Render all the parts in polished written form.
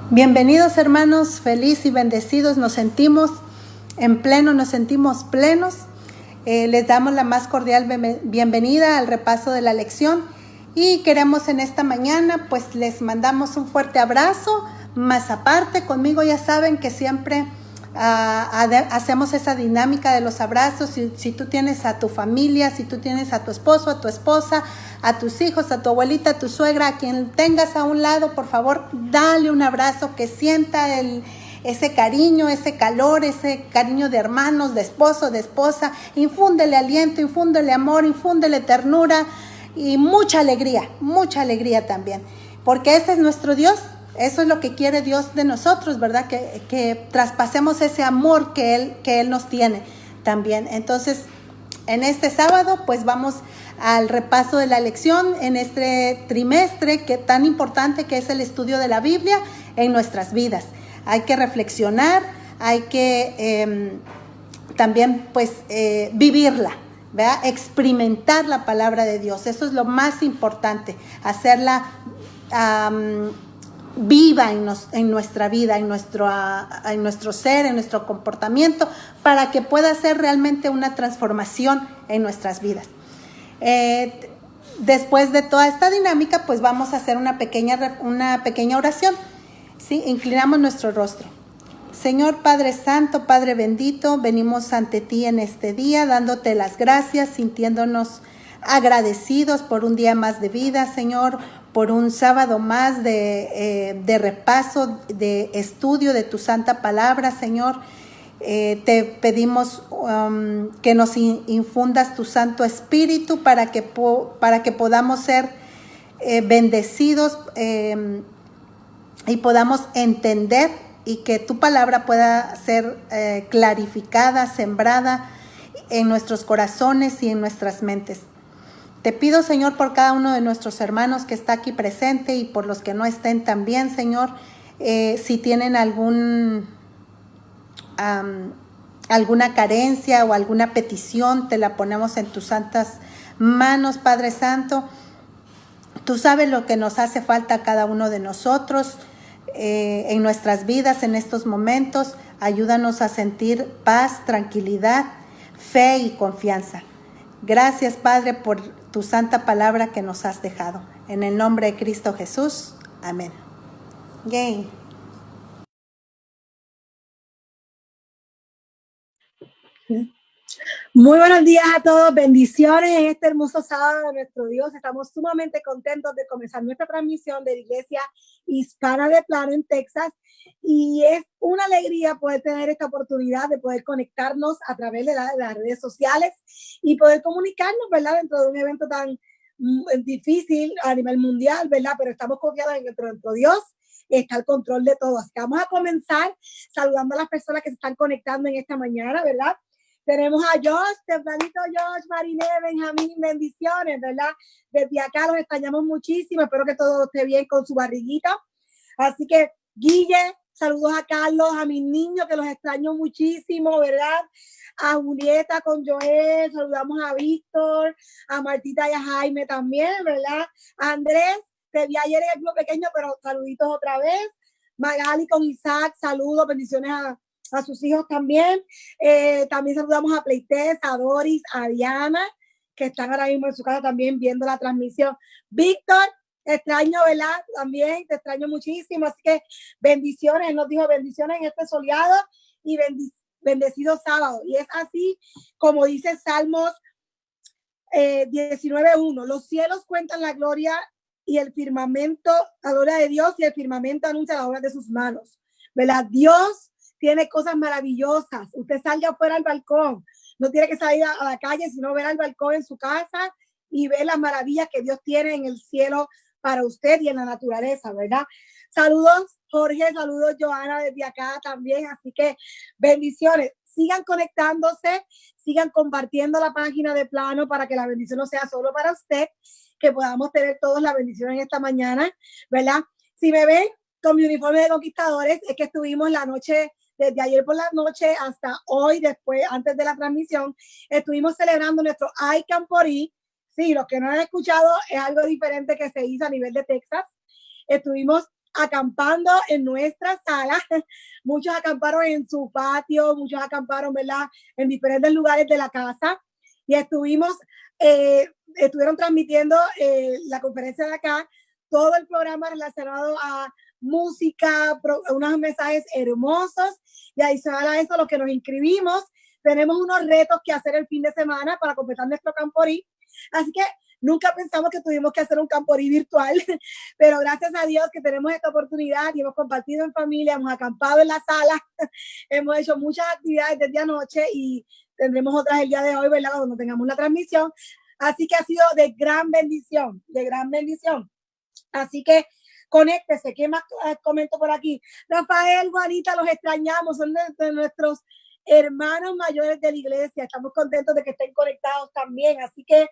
Bienvenidos hermanos, feliz y bendecidos, nos sentimos en pleno, nos sentimos plenos. Les damos la más cordial bienvenida al repaso de la lección y queremos en esta mañana, pues les mandamos un fuerte abrazo, más aparte conmigo ya saben que siempre hacemos esa dinámica de los abrazos. Si tú tienes a tu familia, si tú tienes a tu esposo, a tu esposa, a tus hijos, a tu abuelita, a tu suegra, a quien tengas a un lado, por favor, dale un abrazo, que sienta ese cariño, ese calor, ese cariño de hermanos, de esposo, de esposa. Infúndele aliento, infúndele amor, infúndele ternura y mucha alegría también, porque ese es nuestro Dios. Eso es lo que quiere Dios de nosotros, ¿verdad? Que traspasemos ese amor que Él nos tiene también. Entonces, en este sábado, pues vamos al repaso de la lección en este trimestre que tan importante que es el estudio de la Biblia en nuestras vidas. Hay que reflexionar, hay que también pues vivirla, ¿verdad? Experimentar la palabra de Dios. Eso es lo más importante, hacerla viva en nuestra vida, en nuestro ser, en nuestro comportamiento, para que pueda ser realmente una transformación en nuestras vidas. Después de toda esta dinámica, pues vamos a hacer una pequeña oración. ¿Sí? Inclinamos nuestro rostro. Señor Padre Santo, Padre bendito, venimos ante ti en este día, dándote las gracias, sintiéndonos agradecidos por un día más de vida, Señor, por un sábado más de repaso, de estudio de tu santa palabra, Señor. Te pedimos que nos infundas tu Santo Espíritu para que podamos ser bendecidos y podamos entender y que tu palabra pueda ser clarificada, sembrada en nuestros corazones y en nuestras mentes. Te pido, Señor, por cada uno de nuestros hermanos que está aquí presente y por los que no estén también, Señor, si tienen alguna carencia o alguna petición, te la ponemos en tus santas manos, Padre Santo. Tú sabes lo que nos hace falta a cada uno de nosotros en nuestras vidas en estos momentos. Ayúdanos a sentir paz, tranquilidad, fe y confianza. Gracias, Padre, por tu santa palabra que nos has dejado. En el nombre de Cristo Jesús. Amén. Yay. Muy buenos días a todos, bendiciones en este hermoso sábado de nuestro Dios. Estamos sumamente contentos de comenzar nuestra transmisión de la Iglesia Hispana de Plano en Texas, y es una alegría poder tener esta oportunidad de poder conectarnos a través de las redes sociales y poder comunicarnos, ¿verdad? Dentro de un evento tan difícil a nivel mundial, ¿verdad? Pero estamos confiados en que nuestro Dios está al control de todo. Así que vamos a comenzar saludando a las personas que se están conectando en esta mañana, ¿verdad? Tenemos a Josh, tempranito Josh, Mariné, Benjamín, bendiciones, ¿verdad? Desde acá los extrañamos muchísimo, espero que todo esté bien con su barriguita. Así que, Guille, saludos a Carlos, a mis niños que los extraño muchísimo, ¿verdad? A Julieta con Joel, saludamos a Víctor, a Martita y a Jaime también, ¿verdad? A Andrés, te vi ayer en el club pequeño, pero saluditos otra vez. Magali con Isaac, saludos, bendiciones a sus hijos también. También saludamos a Pleites, a Doris, a Diana, que están ahora mismo en su casa también viendo la transmisión. Víctor, extraño, ¿verdad? También te extraño muchísimo, así que bendiciones. Él nos dijo bendiciones en este soleado y bendecido sábado. Y es así como dice Salmos 19:1. Los cielos cuentan la gloria y el firmamento, la gloria de Dios, y el firmamento anuncia la obra de sus manos, ¿verdad? Dios tiene cosas maravillosas. Usted salga afuera al balcón, no tiene que salir a la calle, sino ver al balcón en su casa y ver las maravillas que Dios tiene en el cielo para usted y en la naturaleza, ¿verdad? Saludos, Jorge, saludos, Joana, desde acá también. Así que bendiciones. Sigan conectándose, sigan compartiendo la página de Plano para que la bendición no sea solo para usted, que podamos tener todos la bendición en esta mañana, ¿verdad? Si me ven con mi uniforme de conquistadores, es que estuvimos la noche, desde ayer por la noche hasta hoy, después, antes de la transmisión, estuvimos celebrando nuestro I Camporí. Sí, los que no han escuchado, es algo diferente que se hizo a nivel de Texas. Estuvimos acampando en nuestra sala, muchos acamparon en su patio, muchos acamparon, ¿verdad?, en diferentes lugares de la casa y estuvieron transmitiendo la conferencia de acá, todo el programa relacionado a música, unos mensajes hermosos y adicional a eso, los que nos inscribimos, tenemos unos retos que hacer el fin de semana para completar nuestro camporí. Así que nunca pensamos que tuvimos que hacer un camporí virtual, pero gracias a Dios que tenemos esta oportunidad y hemos compartido en familia, hemos acampado en la sala, hemos hecho muchas actividades desde anoche y tendremos otras el día de hoy, ¿verdad?, cuando tengamos la transmisión. Así que ha sido de gran bendición, de gran bendición. Así que conéctese. ¿Qué más comento por aquí? Rafael, Juanita, los extrañamos, son de nuestros hermanos mayores de la iglesia. Estamos contentos de que estén conectados también. Así que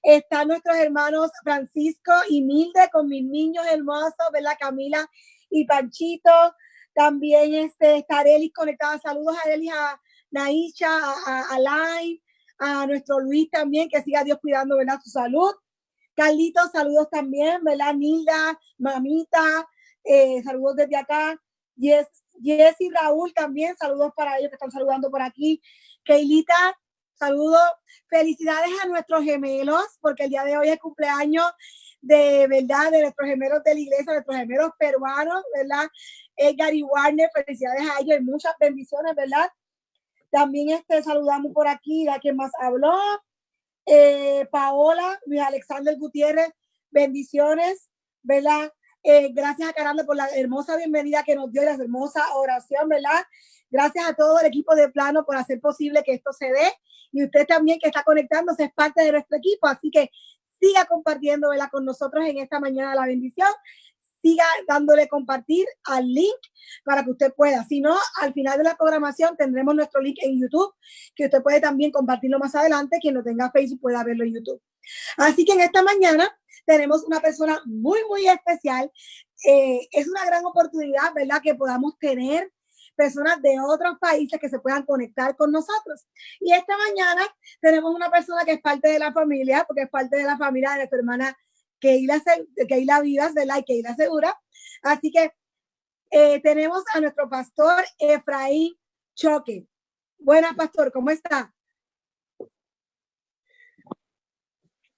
están nuestros hermanos Francisco y Milde con mis niños hermosos, ¿verdad? Camila y Panchito. También está Arelis conectada. Saludos a Arelis, a Naisha, a Lai, a nuestro Luis también, que siga Dios cuidando, ¿verdad?, su salud. Carlitos, saludos también, ¿verdad? Nilda, mamita, saludos desde acá. Jess y Raúl también, saludos para ellos que están saludando por aquí. Keilita, saludos. Felicidades a nuestros gemelos, porque el día de hoy es cumpleaños de verdad de nuestros gemelos de la iglesia, nuestros gemelos peruanos, ¿verdad? Edgar y Warner, felicidades a ellos y muchas bendiciones, ¿verdad? También saludamos por aquí a quien más habló. Paola, Luis Alexander Gutiérrez, bendiciones, ¿verdad? Gracias a Caranda por la hermosa bienvenida que nos dio y la hermosa oración, ¿verdad? Gracias a todo el equipo de Plano por hacer posible que esto se dé y usted también que está conectándose es parte de nuestro equipo, así que siga compartiendo, ¿verdad?, con nosotros en esta mañana la bendición. Siga dándole compartir al link para que usted pueda. Si no, al final de la programación tendremos nuestro link en YouTube, que usted puede también compartirlo más adelante. Quien no tenga Facebook pueda verlo en YouTube. Así que en esta mañana tenemos una persona muy, muy especial. Es una gran oportunidad, ¿verdad?, que podamos tener personas de otros países que se puedan conectar con nosotros. Y esta mañana tenemos una persona que es parte de la familia, porque es parte de la familia de nuestra hermana Keila Vivas, ¿verdad?, y Keila Segura. Así que tenemos a nuestro pastor Efraín Choque. Buenas, pastor, ¿cómo está?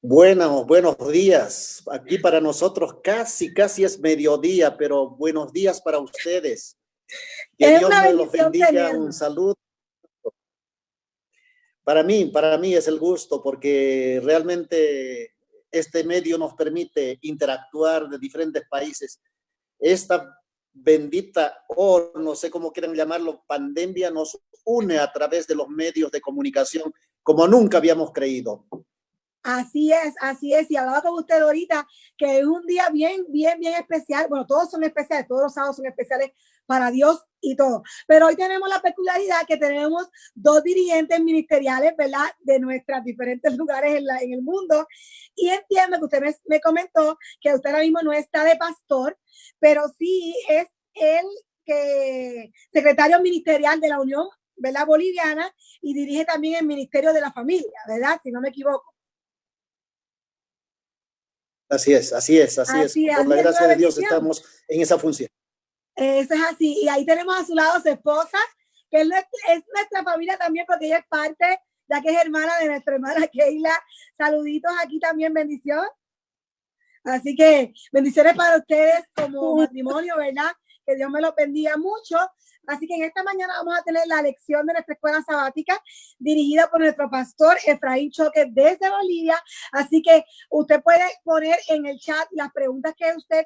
Buenos días. Aquí para nosotros casi es mediodía, pero buenos días para ustedes. Que Dios me los bendiga. Un saludo. Para mí es el gusto porque realmente este medio nos permite interactuar de diferentes países. Esta bendita, o no sé cómo quieran llamarlo, pandemia nos une a través de los medios de comunicación como nunca habíamos creído. Así es. Y hablaba con usted ahorita que es un día bien especial. Bueno, todos son especiales, todos los sábados son especiales para Dios y todo. Pero hoy tenemos la peculiaridad que tenemos dos dirigentes ministeriales, ¿verdad?, de nuestros diferentes lugares en el mundo. Y entiendo que usted me comentó que usted ahora mismo no está de pastor, pero sí es el secretario ministerial de la Unión, ¿verdad?, Boliviana, y dirige también el Ministerio de la Familia, ¿verdad?, si no me equivoco. Así es. Por la gracia de Dios estamos en esa función. Eso es así. Y ahí tenemos a su lado su esposa, que es nuestra familia también, porque ella es parte, ya que es hermana de nuestra hermana Keila. Saluditos aquí también, bendición. Así que bendiciones para ustedes como matrimonio, ¿verdad? Que Dios me los bendiga mucho. Así que en esta mañana vamos a tener la lección de nuestra escuela sabática dirigida por nuestro pastor Efraín Choque desde Bolivia. Así que usted puede poner en el chat las preguntas que usted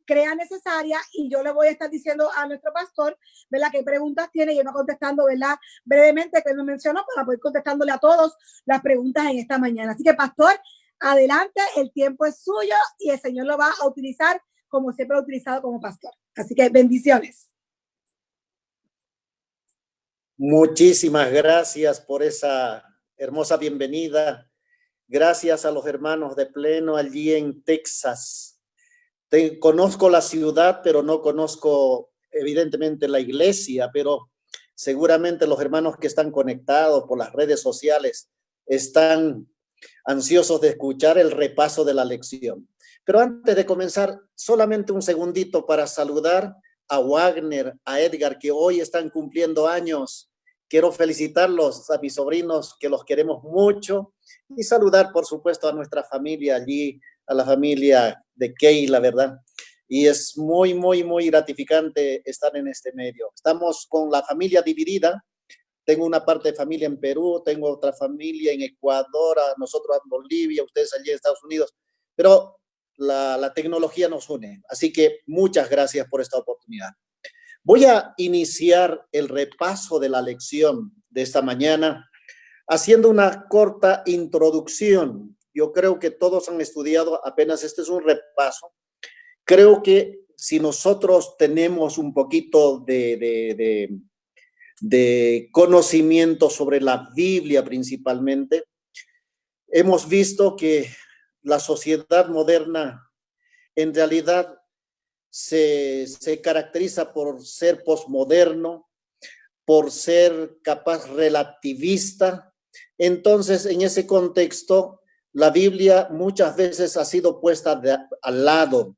crea necesaria y yo le voy a estar diciendo a nuestro pastor, ¿verdad?, qué preguntas tiene y él va contestando, ¿verdad?, brevemente, que él me mencionó para poder contestándole a todos las preguntas en esta mañana. Así que, pastor, adelante, el tiempo es suyo y el Señor lo va a utilizar como siempre lo ha utilizado como pastor. Así que bendiciones. Muchísimas gracias por esa hermosa bienvenida. Gracias a los hermanos de Pleno allí en Texas. Conozco la ciudad, pero no conozco evidentemente la iglesia, pero seguramente los hermanos que están conectados por las redes sociales están ansiosos de escuchar el repaso de la lección. Pero antes de comenzar, solamente un segundito para saludar a Wagner, a Edgar, que hoy están cumpliendo años. Quiero felicitarlos a mis sobrinos, que los queremos mucho, y saludar, por supuesto, a nuestra familia allí, a la familia de Keila, ¿verdad? Y es muy, muy, muy gratificante estar en este medio. Estamos con la familia dividida. Tengo una parte de familia en Perú, tengo otra familia en Ecuador, nosotros en Bolivia, ustedes allí en Estados Unidos, pero la tecnología nos une. Así que muchas gracias por esta oportunidad. Voy a iniciar el repaso de la lección de esta mañana haciendo una corta introducción. Yo creo que todos han estudiado, apenas este es un repaso. Creo que si nosotros tenemos un poquito de conocimiento sobre la Biblia principalmente, hemos visto que la sociedad moderna en realidad se caracteriza por ser posmoderno, por ser capaz relativista. Entonces, en ese contexto, la Biblia muchas veces ha sido puesta al lado.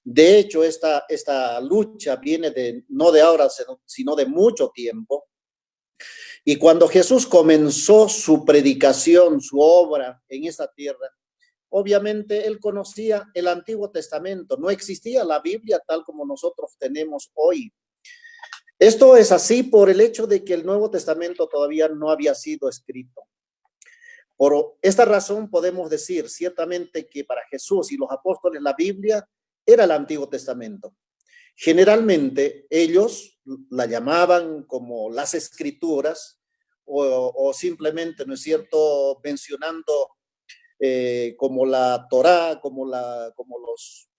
De hecho, esta lucha viene no de ahora, sino de mucho tiempo. Y cuando Jesús comenzó su predicación, su obra en esta tierra, obviamente él conocía el Antiguo Testamento. No existía la Biblia tal como nosotros tenemos hoy. Esto es así por el hecho de que el Nuevo Testamento todavía no había sido escrito. Por esta razón podemos decir ciertamente que para Jesús y los apóstoles la Biblia era el Antiguo Testamento. Generalmente ellos la llamaban como las Escrituras o simplemente, ¿no es cierto?, mencionando como la Torá, como los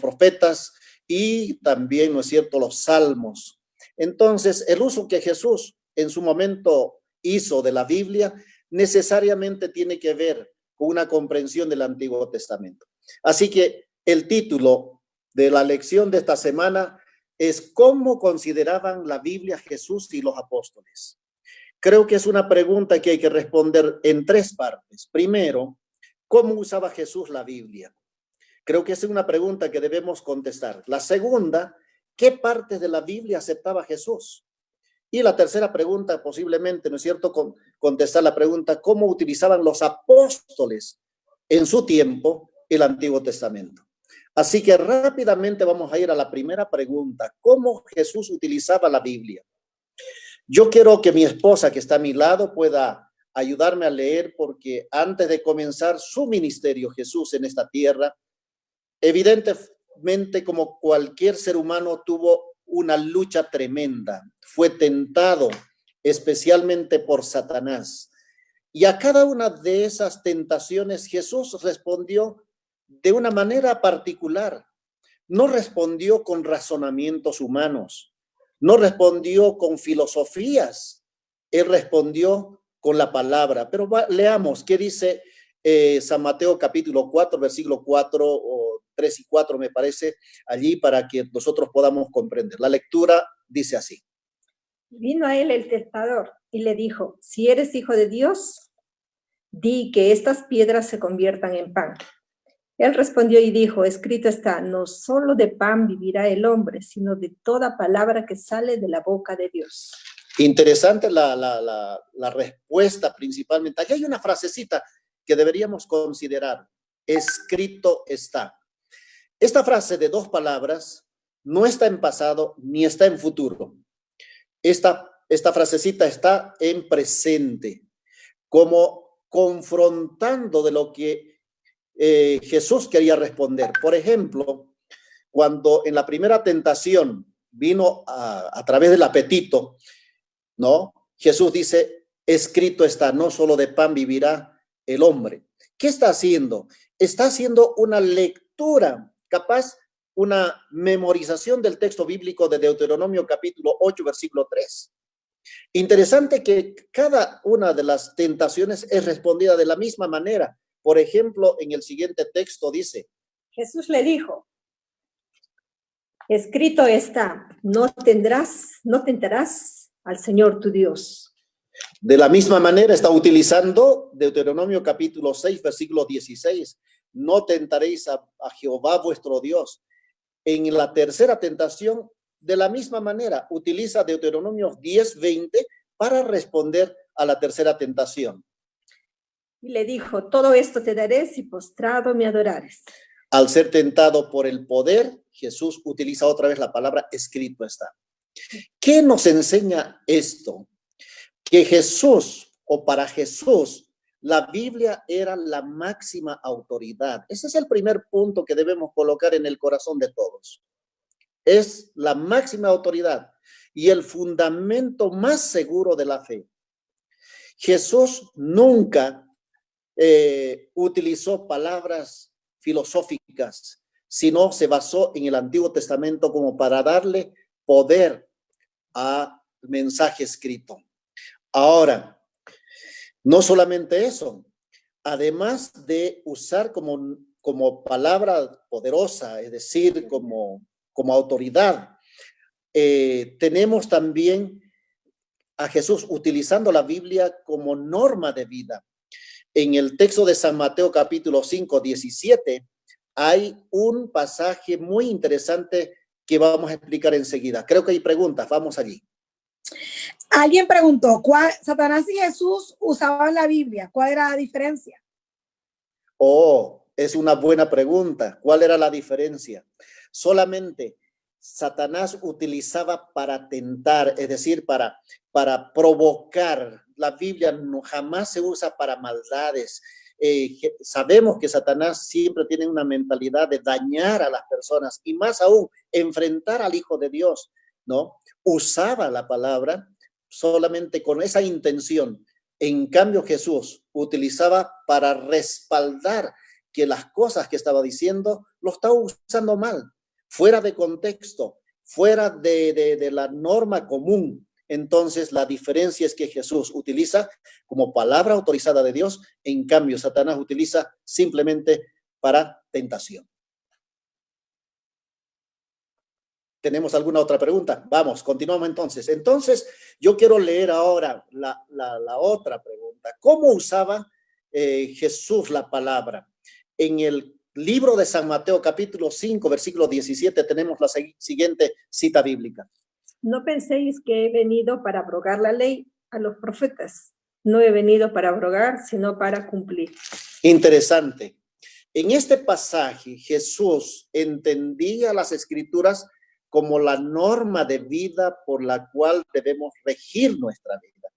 profetas y también, ¿no es cierto?, los salmos. Entonces, el uso que Jesús en su momento hizo de la Biblia necesariamente tiene que ver con una comprensión del Antiguo Testamento. Así que el título de la lección de esta semana es ¿cómo consideraban la Biblia Jesús y los apóstoles? Creo que es una pregunta que hay que responder en tres partes. Primero, ¿cómo usaba Jesús la Biblia? Creo que es una pregunta que debemos contestar. La segunda, ¿qué partes de la Biblia aceptaba Jesús? Y la tercera pregunta, posiblemente, ¿no es cierto?, contestar la pregunta, ¿cómo utilizaban los apóstoles en su tiempo el Antiguo Testamento? Así que rápidamente vamos a ir a la primera pregunta, ¿cómo Jesús utilizaba la Biblia? Yo quiero que mi esposa, que está a mi lado, pueda ayudarme a leer, porque antes de comenzar su ministerio, Jesús en esta tierra, evidentemente, como cualquier ser humano, tuvo una lucha tremenda. Fue tentado especialmente por Satanás. Y a cada una de esas tentaciones Jesús respondió de una manera particular. No respondió con razonamientos humanos, no respondió con filosofías, él respondió con la palabra. Pero leamos qué dice San Mateo capítulo 4, versículo 4 o 3 y 4 me parece, allí para que nosotros podamos comprender. La lectura dice así. Vino a él el tentador y le dijo, si eres hijo de Dios, di que estas piedras se conviertan en pan. Él respondió y dijo, escrito está, no solo de pan vivirá el hombre, sino de toda palabra que sale de la boca de Dios. Interesante la respuesta principalmente. Aquí hay una frasecita que deberíamos considerar. Escrito está. Esta frase de dos palabras no está en pasado ni está en futuro. Esta frasecita está en presente, como confrontando de lo que Jesús quería responder. Por ejemplo, cuando en la primera tentación vino a través del apetito, ¿no? Jesús dice, escrito está, no solo de pan vivirá el hombre. ¿Qué está haciendo? Está haciendo una lectura, capaz una memorización del texto bíblico de Deuteronomio capítulo 8, versículo 3. Interesante que cada una de las tentaciones es respondida de la misma manera. Por ejemplo, en el siguiente texto dice, Jesús le dijo, escrito está, no tentarás al Señor tu Dios. De la misma manera está utilizando Deuteronomio capítulo 6, versículo 16. no tentaréis a Jehová vuestro Dios. En la tercera tentación, de la misma manera, utiliza Deuteronomio 10:20 para responder a la tercera tentación. Y le dijo, todo esto te daré si postrado me adorares. Al ser tentado por el poder, Jesús utiliza otra vez la palabra escrito está. ¿Qué nos enseña esto? Que Jesús, o para Jesús, la Biblia era la máxima autoridad. Ese es el primer punto que debemos colocar en el corazón de todos. Es la máxima autoridad y el fundamento más seguro de la fe. Jesús nunca utilizó palabras filosóficas, sino se basó en el Antiguo Testamento como para darle poder a mensaje escrito. Ahora, no solamente eso, además de usar como palabra poderosa, es decir, como autoridad, tenemos también a Jesús utilizando la Biblia como norma de vida. En el texto de San Mateo capítulo 5, 17, hay un pasaje muy interesante que vamos a explicar enseguida. Creo que hay preguntas, vamos allí. Alguien preguntó, ¿Satanás y Jesús usaban la Biblia? ¿Cuál era la diferencia? Oh, es una buena pregunta. ¿Cuál era la diferencia? Solamente Satanás utilizaba para tentar, es decir, para provocar. La Biblia no, jamás se usa para maldades. Sabemos que Satanás siempre tiene una mentalidad de dañar a las personas y más aún enfrentar al Hijo de Dios, ¿no? Usaba la palabra solamente con esa intención. En cambio, Jesús utilizaba para respaldar que las cosas que estaba diciendo lo estaba usando mal, fuera de contexto, fuera de la norma común. Entonces, la diferencia es que Jesús utiliza como palabra autorizada de Dios, en cambio, Satanás utiliza simplemente para tentación. ¿Tenemos alguna otra pregunta? Vamos, continuamos entonces. Entonces, yo quiero leer ahora la otra pregunta. ¿Cómo usaba Jesús la palabra? En el libro de San Mateo, capítulo 5, versículo 17, tenemos la siguiente cita bíblica. No penséis que he venido para abrogar la ley a los profetas. No he venido para abrogar, sino para cumplir. Interesante. En este pasaje, Jesús entendía las Escrituras como la norma de vida por la cual debemos regir nuestra vida.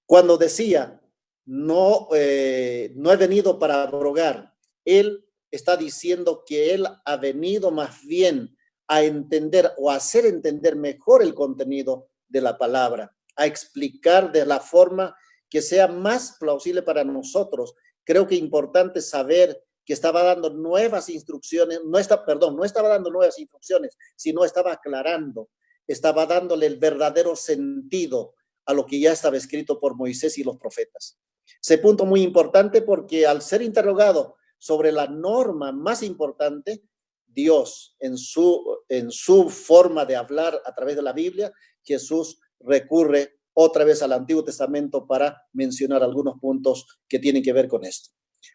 Cuando decía, no he venido para abrogar, él está diciendo que él ha venido más bien a entender o a hacer entender mejor el contenido de la palabra, a explicar de la forma que sea más plausible para nosotros. Creo que es importante saber que estaba dando nuevas instrucciones, no estaba dando nuevas instrucciones, sino estaba aclarando, estaba dándole el verdadero sentido a lo que ya estaba escrito por Moisés y los profetas. Ese punto muy importante porque al ser interrogado sobre la norma más importante, Dios en su forma de hablar a través de la Biblia, Jesús recurre otra vez al Antiguo Testamento para mencionar algunos puntos que tienen que ver con esto.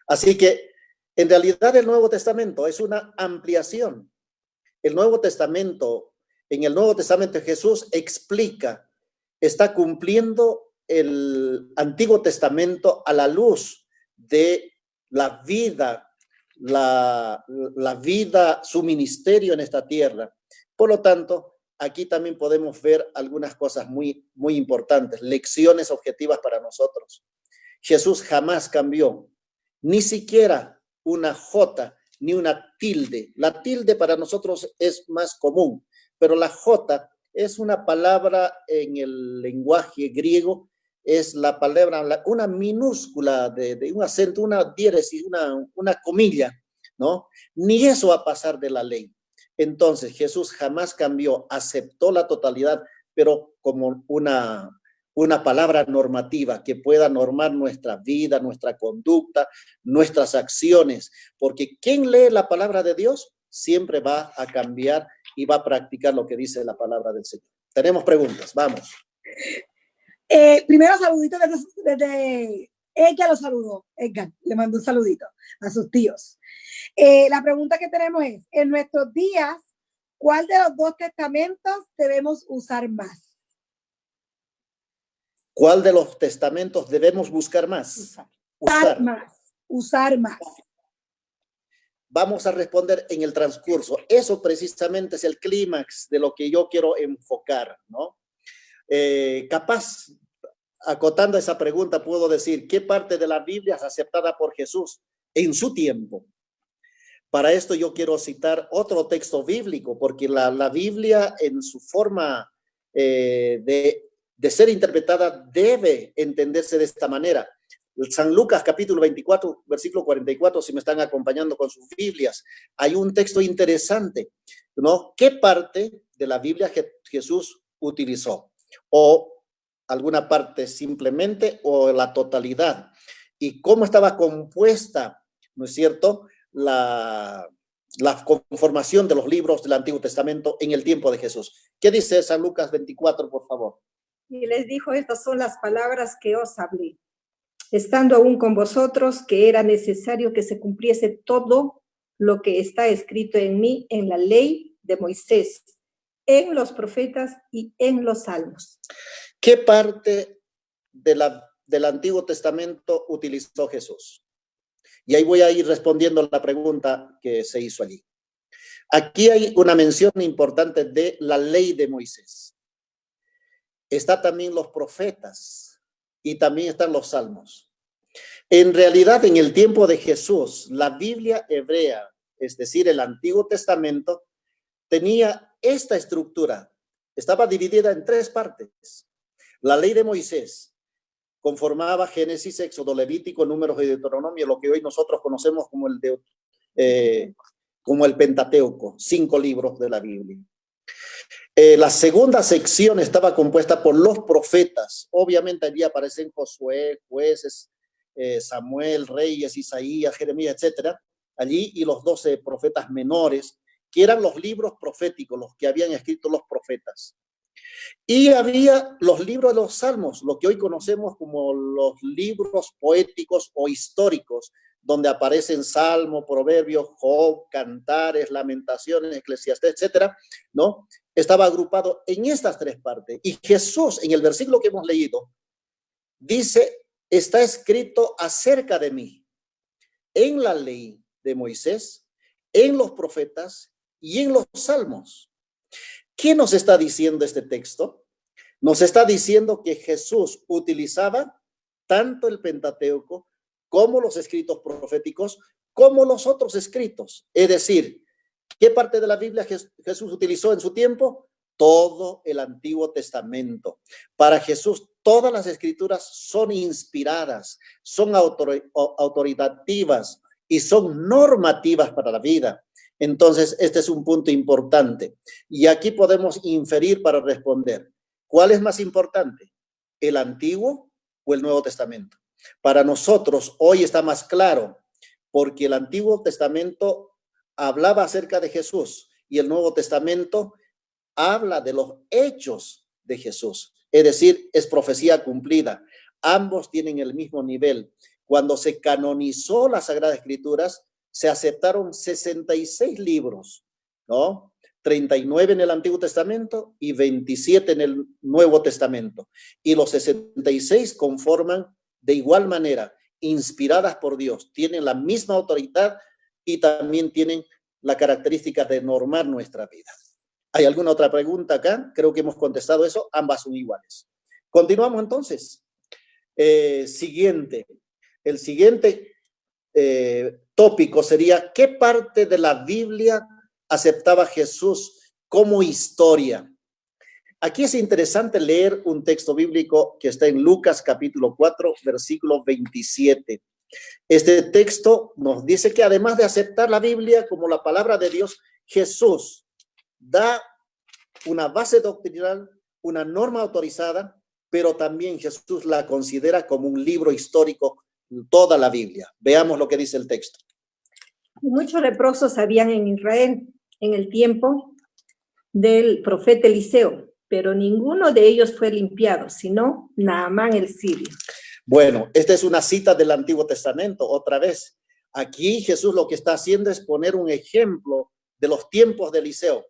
Así que en realidad el Nuevo Testamento es una ampliación. En el Nuevo Testamento Jesús explica, está cumpliendo el Antiguo Testamento a la luz de la vida, su ministerio en esta tierra. Por lo tanto, aquí también podemos ver algunas cosas muy, muy importantes, lecciones objetivas para nosotros. Jesús jamás cambió, ni siquiera una J ni una tilde. La tilde para nosotros es más común, pero la J es una palabra en el lenguaje griego, es la palabra, una minúscula de un acento, una diéresis, una comilla, ¿no? Ni eso va a pasar de la ley. Entonces, Jesús jamás cambió, aceptó la totalidad, pero como una palabra normativa que pueda normar nuestra vida, nuestra conducta, nuestras acciones, porque quien lee la palabra de Dios siempre va a cambiar y va a practicar lo que dice la palabra del Señor. Tenemos preguntas, vamos. Primero, saluditos desde Edgar lo saludó. Edgar le mandó un saludito a sus tíos. La pregunta que tenemos es, en nuestros días, ¿cuál de los dos testamentos debemos usar más? ¿Cuál de los testamentos debemos buscar más? Usar más. Vamos a responder en el transcurso. Eso precisamente es el clímax de lo que yo quiero enfocar, ¿no? Capaz, acotando esa pregunta, puedo decir, ¿qué parte de la Biblia es aceptada por Jesús en su tiempo? Para esto yo quiero citar otro texto bíblico, porque la Biblia en su forma de ser interpretada debe entenderse de esta manera. San Lucas capítulo 24, versículo 44, si me están acompañando con sus Biblias, hay un texto interesante, ¿no? ¿Qué parte de la Biblia Jesús utilizó? O alguna parte simplemente, o la totalidad. ¿Y cómo estaba compuesta, no es cierto?, la conformación de los libros del Antiguo Testamento en el tiempo de Jesús. ¿Qué dice San Lucas 24, por favor? Y les dijo, estas son las palabras que os hablé, estando aún con vosotros, que era necesario que se cumpliese todo lo que está escrito en mí, en la ley de Moisés, en los profetas y en los salmos. ¿Qué parte del Antiguo Testamento utilizó Jesús? Y ahí voy a ir respondiendo la pregunta que se hizo allí. Aquí hay una mención importante de la ley de Moisés. Está también los profetas y también están los salmos. En realidad, en el tiempo de Jesús, la Biblia hebrea, es decir, el Antiguo Testamento, tenía esta estructura. Estaba dividida en 3 partes. La ley de Moisés conformaba Génesis, Éxodo, Levítico, Números y Deuteronomio, lo que hoy nosotros conocemos como el Pentateuco, 5 libros de la Biblia. La segunda sección estaba compuesta por los profetas. Obviamente allí aparecen Josué, Jueces, Samuel, Reyes, Isaías, Jeremías, etcétera. Allí, y los 12 profetas menores, que eran los libros proféticos, los que habían escrito los profetas. Y había los libros de los salmos, lo que hoy conocemos como los libros poéticos o históricos, donde aparecen Salmo, Proverbios, Job, Cantares, Lamentaciones, Eclesiastés, etcétera, ¿no? Estaba agrupado en estas 3 partes. Y Jesús, en el versículo que hemos leído, dice, está escrito acerca de mí, en la ley de Moisés, en los profetas y en los salmos. ¿Qué nos está diciendo este texto? Nos está diciendo que Jesús utilizaba tanto el Pentateuco como los escritos proféticos, como los otros escritos. Es decir, ¿qué parte de la Biblia Jesús utilizó en su tiempo? Todo el Antiguo Testamento. Para Jesús, todas las escrituras son inspiradas, son autoritativas y son normativas para la vida. Entonces, este es un punto importante. Y aquí podemos inferir para responder, ¿cuál es más importante? ¿El Antiguo o el Nuevo Testamento? Para nosotros hoy está más claro, porque el Antiguo Testamento hablaba acerca de Jesús y el Nuevo Testamento habla de los hechos de Jesús. Es decir, es profecía cumplida. Ambos tienen el mismo nivel. Cuando se canonizó las Sagradas Escrituras, se aceptaron 66 libros, ¿no? 39 en el Antiguo Testamento y 27 en el Nuevo Testamento. Y los 66 conforman de igual manera, inspiradas por Dios, tienen la misma autoridad y también tienen la característica de normar nuestra vida. ¿Hay alguna otra pregunta acá? Creo que hemos contestado eso, ambas son iguales. Continuamos entonces. El siguiente tópico sería, ¿qué parte de la Biblia aceptaba Jesús como historia? Aquí es interesante leer un texto bíblico que está en Lucas capítulo 4, versículo 27. Este texto nos dice que además de aceptar la Biblia como la palabra de Dios, Jesús da una base doctrinal, una norma autorizada, pero también Jesús la considera como un libro histórico, toda la Biblia. Veamos lo que dice el texto. Muchos leprosos habían en Israel en el tiempo del profeta Eliseo, pero ninguno de ellos fue limpiado, sino Naamán el sirio. Bueno, esta es una cita del Antiguo Testamento, otra vez. Aquí Jesús lo que está haciendo es poner un ejemplo de los tiempos de Eliseo,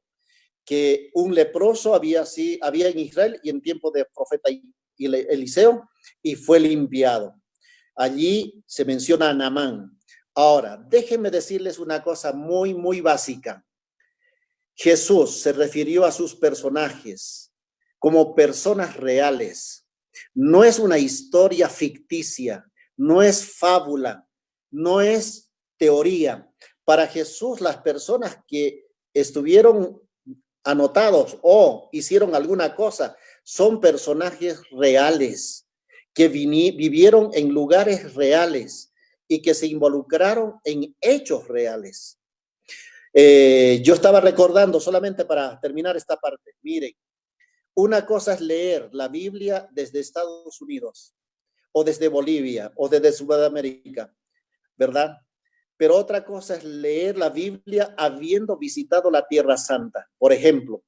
que un leproso había en Israel y en tiempo de profeta Eliseo, y fue limpiado. Allí se menciona a Naamán. Ahora, déjenme decirles una cosa muy, muy básica. Jesús se refirió a sus personajes como personas reales. No es una historia ficticia, no es fábula, no es teoría. Para Jesús, las personas que estuvieron anotados o hicieron alguna cosa son personajes reales que vivieron en lugares reales y que se involucraron en hechos reales. Yo estaba recordando, solamente para terminar esta parte, miren, una cosa es leer la Biblia desde Estados Unidos o desde Bolivia o desde Sudamérica, ¿verdad? Pero otra cosa es leer la Biblia habiendo visitado la Tierra Santa. Por ejemplo,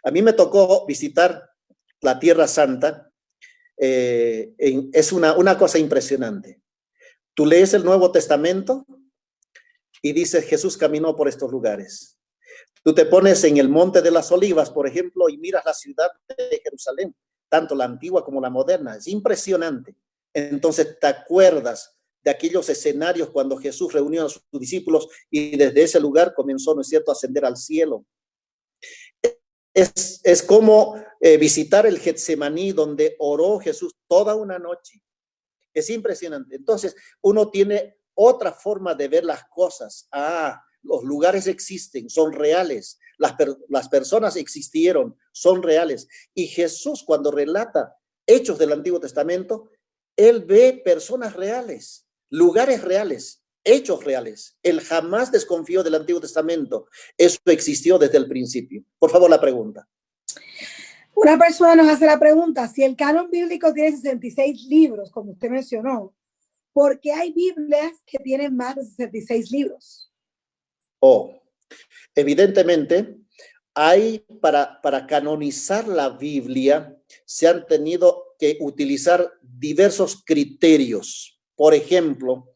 a mí me tocó visitar la Tierra Santa. Es una cosa impresionante. Tú lees el Nuevo Testamento y dices, Jesús caminó por estos lugares. Tú te pones en el Monte de las Olivas, por ejemplo, y miras la ciudad de Jerusalén, tanto la antigua como la moderna. Es impresionante. Entonces te acuerdas de aquellos escenarios cuando Jesús reunió a sus discípulos y desde ese lugar comenzó, ¿no es cierto?, a ascender al cielo. Es como visitar el Getsemaní, donde oró Jesús toda una noche. Es impresionante. Entonces, uno tiene otra forma de ver las cosas. Los lugares existen, son reales. Las personas existieron, son reales. Y Jesús, cuando relata hechos del Antiguo Testamento, él ve personas reales, lugares reales, hechos reales. Él jamás desconfió del Antiguo Testamento. Eso existió desde el principio. Por favor, la pregunta. Una persona nos hace la pregunta, si el canon bíblico tiene 66 libros, como usted mencionó, ¿por qué hay Biblias que tienen más de 66 libros? Evidentemente, para canonizar la Biblia, se han tenido que utilizar diversos criterios. Por ejemplo,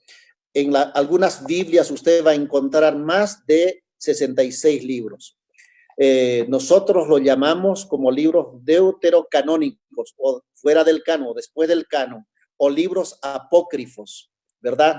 en algunas Biblias usted va a encontrar más de 66 libros. Nosotros lo llamamos como libros deuterocanónicos, o fuera del canon, después del canon, o libros apócrifos, ¿verdad?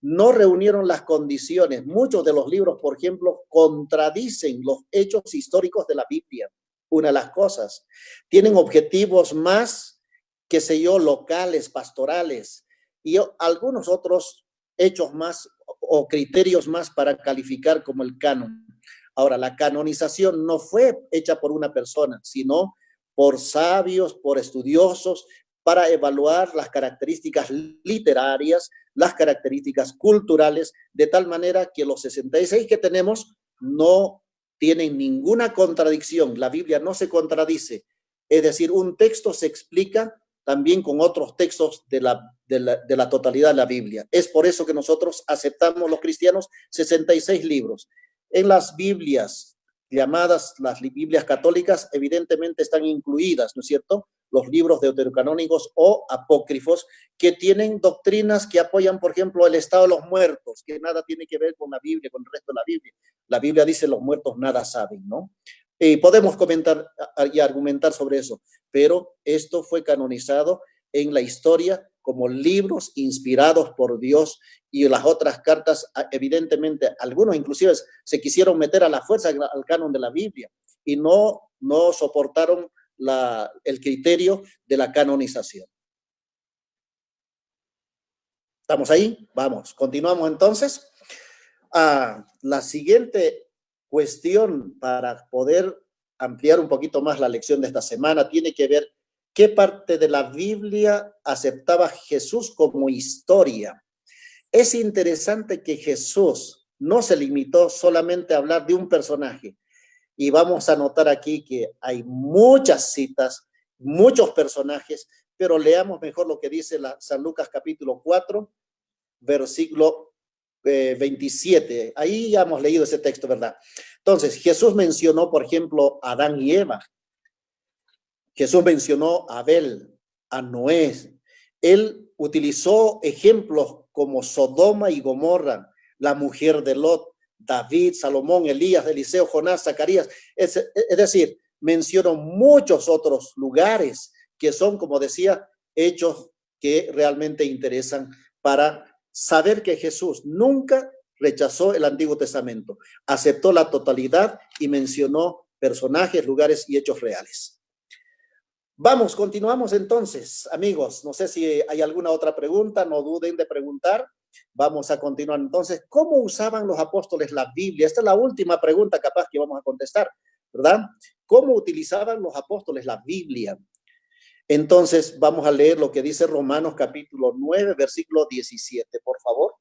No reunieron las condiciones. Muchos de los libros, por ejemplo, contradicen los hechos históricos de la Biblia. Una de las cosas, tienen objetivos más, qué sé yo, locales, pastorales, y algunos otros hechos más o criterios más para calificar como el canon. Ahora, la canonización no fue hecha por una persona, sino por sabios, por estudiosos, para evaluar las características literarias, las características culturales, de tal manera que los 66 que tenemos no tienen ninguna contradicción. La Biblia no se contradice. Es decir, un texto se explica también con otros textos de la totalidad de la Biblia. Es por eso que nosotros aceptamos, los cristianos, 66 libros. En las Biblias llamadas las Biblias católicas, evidentemente están incluidas, ¿no es cierto?, los libros deuterocanónicos o apócrifos, que tienen doctrinas que apoyan, por ejemplo, el estado de los muertos, que nada tiene que ver con la Biblia, con el resto de la Biblia. La Biblia dice los muertos nada saben, ¿no? Podemos comentar y argumentar sobre eso, pero esto fue canonizado en la historia como libros inspirados por Dios, y las otras cartas, evidentemente, algunos inclusive se quisieron meter a la fuerza al canon de la Biblia y no soportaron el criterio de la canonización. ¿Estamos ahí? Vamos, continuamos entonces. La siguiente cuestión para poder ampliar un poquito más la lección de esta semana tiene que ver qué parte de la Biblia aceptaba Jesús como historia. Es interesante que Jesús no se limitó solamente a hablar de un personaje. Y vamos a notar aquí que hay muchas citas, muchos personajes, pero leamos mejor lo que dice San Lucas capítulo 4, versículo 27. Ahí ya hemos leído ese texto, ¿verdad? Entonces, Jesús mencionó, por ejemplo, a Adán y Eva. Jesús mencionó a Abel, a Noé. Él utilizó ejemplos como Sodoma y Gomorra, la mujer de Lot, David, Salomón, Elías, Eliseo, Jonás, Zacarías. Es decir, mencionó muchos otros lugares que son, como decía, hechos que realmente interesan para saber que Jesús nunca rechazó el Antiguo Testamento, aceptó la totalidad y mencionó personajes, lugares y hechos reales. Vamos, continuamos entonces, amigos. No sé si hay alguna otra pregunta, no duden de preguntar. Vamos a continuar entonces. ¿Cómo usaban los apóstoles la Biblia? Esta es la última pregunta capaz que vamos a contestar, ¿verdad? ¿Cómo utilizaban los apóstoles la Biblia? Entonces, vamos a leer lo que dice Romanos capítulo 9, versículo 17, por favor.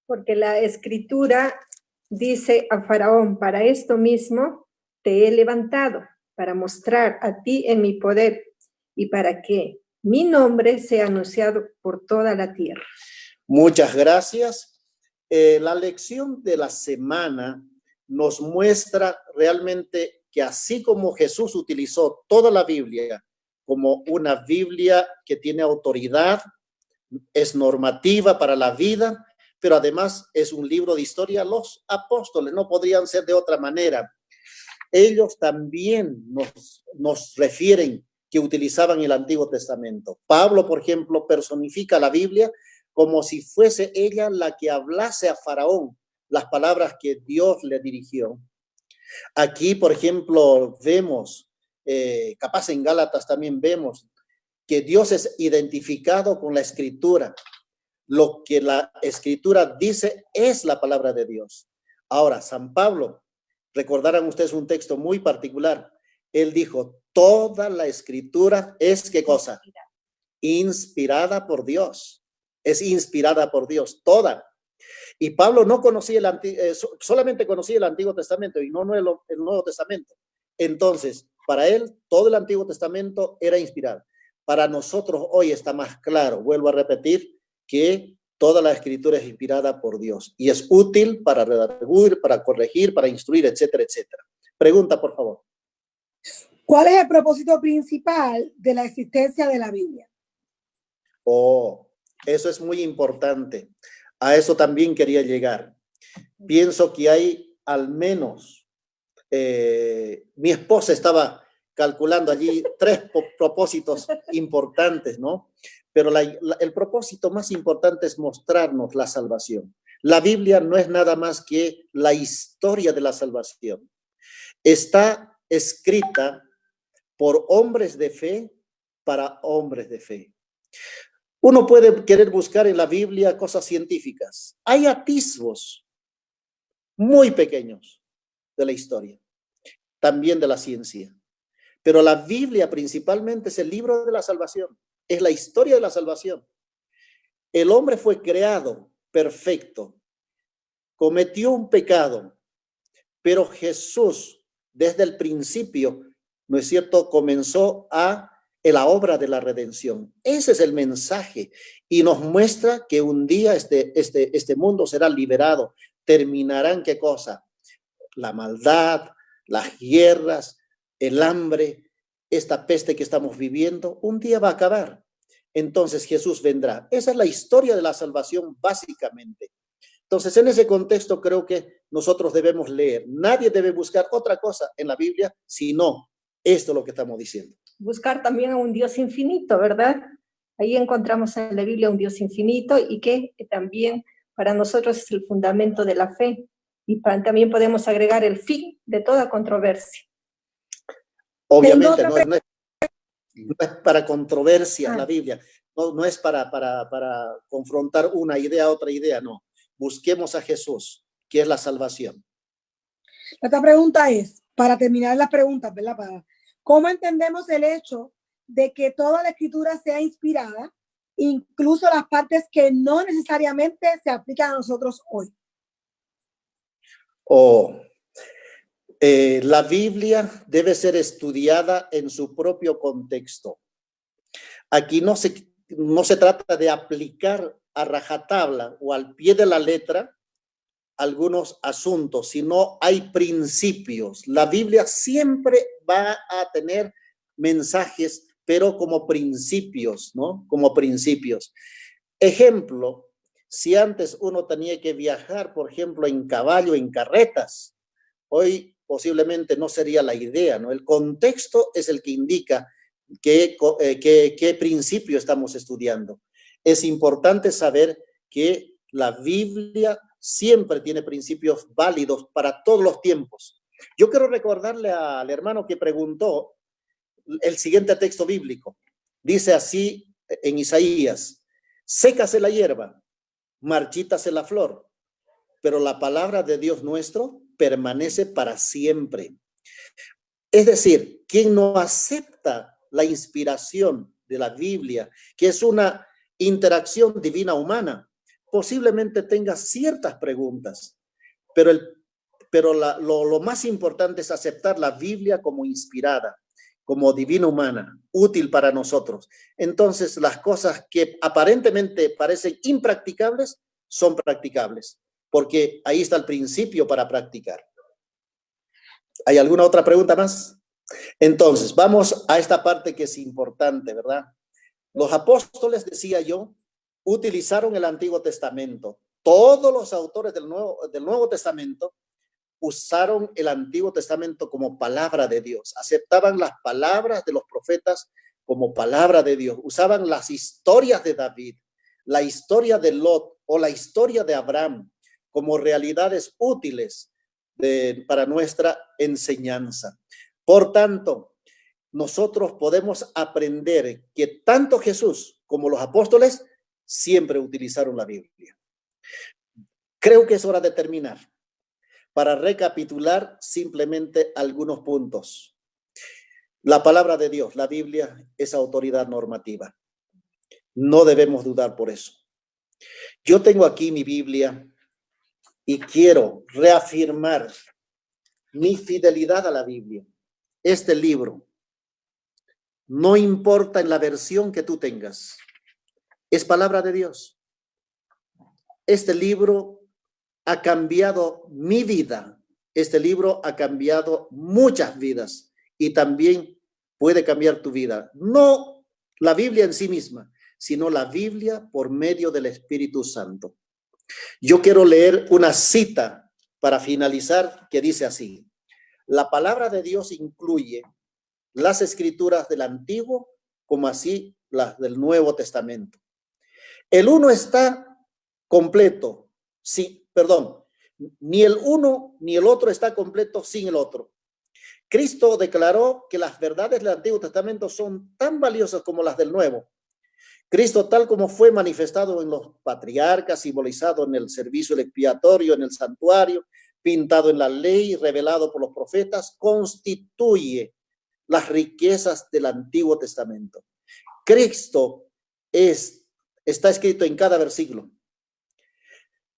Porque la Escritura dice a Faraón, para esto mismo te he levantado, para mostrar a ti en mi poder y para que mi nombre sea anunciado por toda la tierra. Muchas gracias. La lección de la semana nos muestra realmente que así como Jesús utilizó toda la Biblia como una Biblia que tiene autoridad, es normativa para la vida, pero además es un libro de historia, los apóstoles no podrían ser de otra manera. Ellos también nos refieren que utilizaban el Antiguo Testamento. Pablo, por ejemplo, personifica la Biblia como si fuese ella la que hablase a Faraón las palabras que Dios le dirigió. Aquí, por ejemplo, vemos, capaz en Gálatas también vemos, que Dios es identificado con la Escritura. Lo que la Escritura dice es la palabra de Dios. Ahora, San Pablo, recordarán ustedes un texto muy particular. Él dijo, toda la Escritura es, ¿qué cosa? Inspirada por Dios. Es inspirada por Dios, toda. Y Pablo no conocía solamente conocía el Antiguo Testamento y no el Nuevo Testamento. Entonces, para él, todo el Antiguo Testamento era inspirado. Para nosotros hoy está más claro, vuelvo a repetir, que toda la Escritura es inspirada por Dios y es útil para redarguir, para corregir, para instruir, etcétera, etcétera. Pregunta, por favor. ¿Cuál es el propósito principal de la existencia de la Biblia? Oh, eso es muy importante. A eso también quería llegar. Pienso que hay al menos, mi esposa estaba calculando allí 3 propósitos importantes, ¿no? Pero el propósito más importante es mostrarnos la salvación. La Biblia no es nada más que la historia de la salvación. Está escrita por hombres de fe para hombres de fe. Uno puede querer buscar en la Biblia cosas científicas. Hay atisbos muy pequeños de la historia, también de la ciencia. Pero la Biblia principalmente es el libro de la salvación, es la historia de la salvación. El hombre fue creado perfecto, cometió un pecado, pero Jesús desde el principio, ¿no es cierto?, comenzó la obra de la redención. Ese es el mensaje y nos muestra que un día este mundo será liberado. Terminarán, ¿qué cosa? La maldad, las guerras, el hambre, esta peste que estamos viviendo, un día va a acabar. Entonces Jesús vendrá. Esa es la historia de la salvación básicamente. Entonces, en ese contexto creo que nosotros debemos leer. Nadie debe buscar otra cosa en la Biblia, sino esto es lo que estamos diciendo. Buscar también a un Dios infinito, ¿verdad? Ahí encontramos en la Biblia un Dios infinito y que también para nosotros es el fundamento de la fe. Y también podemos agregar el fin de toda controversia. Obviamente no es para controversia la Biblia, no es para confrontar una idea a otra idea, no. Busquemos a Jesús, que es la salvación. Esta pregunta es, para terminar las preguntas, ¿verdad? ¿Cómo entendemos el hecho de que toda la Escritura sea inspirada, incluso las partes que no necesariamente se aplican a nosotros hoy? La Biblia debe ser estudiada en su propio contexto. Aquí no se trata de aplicar a rajatabla o al pie de la letra algunos asuntos, sino hay principios. La Biblia siempre va a tener mensajes, pero como principios, ¿no? Como principios. Ejemplo, si antes uno tenía que viajar, por ejemplo, en caballo, en carretas, hoy posiblemente no sería la idea, ¿no? El contexto es el que indica qué principio estamos estudiando. Es importante saber que la Biblia siempre tiene principios válidos para todos los tiempos. Yo quiero recordarle al hermano que preguntó el siguiente texto bíblico. Dice así en Isaías: sécase la hierba, marchítase la flor, pero la palabra de Dios nuestro permanece para siempre. Es decir, quien no acepta la inspiración de la Biblia, que es una interacción divina humana, posiblemente tenga ciertas preguntas, pero lo más importante es aceptar la Biblia como inspirada, como divina humana, útil para nosotros. Entonces, las cosas que aparentemente parecen impracticables son practicables, porque ahí está el principio para practicar. ¿Hay alguna otra pregunta más? Entonces, vamos a esta parte que es importante, ¿verdad? Los apóstoles, decía yo, utilizaron el Antiguo Testamento. Todos los autores del Nuevo Testamento usaron el Antiguo Testamento como palabra de Dios. Aceptaban las palabras de los profetas como palabra de Dios. Usaban las historias de David, la historia de Lot o la historia de Abraham como realidades útiles para nuestra enseñanza. Por tanto, nosotros podemos aprender que tanto Jesús como los apóstoles siempre utilizaron la Biblia. Creo que es hora de terminar. Para recapitular simplemente algunos puntos. La palabra de Dios, la Biblia, es autoridad normativa. No debemos dudar por eso. Yo tengo aquí mi Biblia y quiero reafirmar mi fidelidad a la Biblia. Este libro, no importa en la versión que tú tengas, es palabra de Dios. Este libro ha cambiado mi vida. Este libro ha cambiado muchas vidas y también puede cambiar tu vida. No la Biblia en sí misma, sino la Biblia por medio del Espíritu Santo. Yo quiero leer una cita para finalizar que dice así: la palabra de Dios incluye las escrituras del Antiguo como así las del Nuevo Testamento. El uno está completo, sí, perdón, ni el uno ni el otro está completo sin el otro. Cristo declaró que las verdades del Antiguo Testamento son tan valiosas como las del Nuevo. Cristo, tal como fue manifestado en los patriarcas, simbolizado en el servicio expiatorio, en el santuario, pintado en la ley, revelado por los profetas, constituye las riquezas del Antiguo Testamento. Cristo está escrito en cada versículo.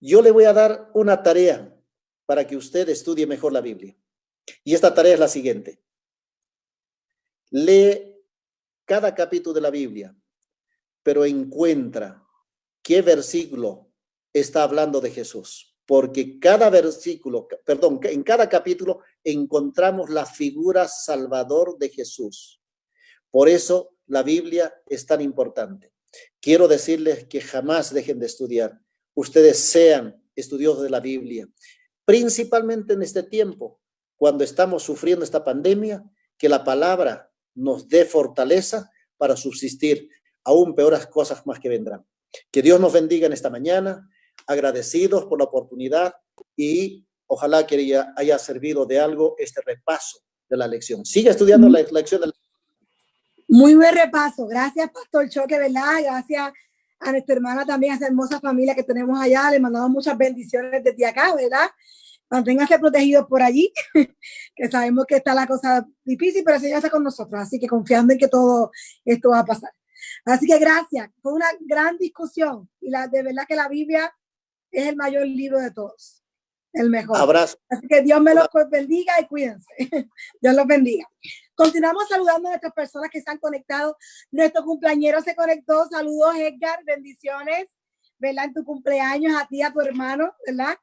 Yo le voy a dar una tarea para que usted estudie mejor la Biblia. Y esta tarea es la siguiente. Lee cada capítulo de la Biblia, pero encuentra qué versículo está hablando de Jesús. Porque en cada capítulo encontramos la figura salvador de Jesús. Por eso la Biblia es tan importante. Quiero decirles que jamás dejen de estudiar. Ustedes sean estudiosos de la Biblia, principalmente en este tiempo, cuando estamos sufriendo esta pandemia, que la palabra nos dé fortaleza para subsistir aún peores cosas más que vendrán. Que Dios nos bendiga en esta mañana, agradecidos por la oportunidad y ojalá que haya servido de algo este repaso de la lección. Sigue estudiando la lección de la... Muy buen repaso. Gracias, Pastor Choque, ¿verdad? Gracias a nuestra hermana también, a esa hermosa familia que tenemos allá. Le mandamos muchas bendiciones desde acá, ¿verdad? Manténganse protegidos por allí, que sabemos que está la cosa difícil, pero el Señor está con nosotros. Así que confiando en que todo esto va a pasar. Así que gracias. Fue una gran discusión y de verdad que la Biblia es el mayor libro de todos. El mejor. Abrazo. Así que Dios me los bendiga y cuídense. Dios los bendiga. Continuamos saludando a nuestras personas que se han conectado. Nuestro cumpleañero se conectó. Saludos, Edgar. Bendiciones, ¿verdad? En tu cumpleaños, a ti, a tu hermano, ¿verdad?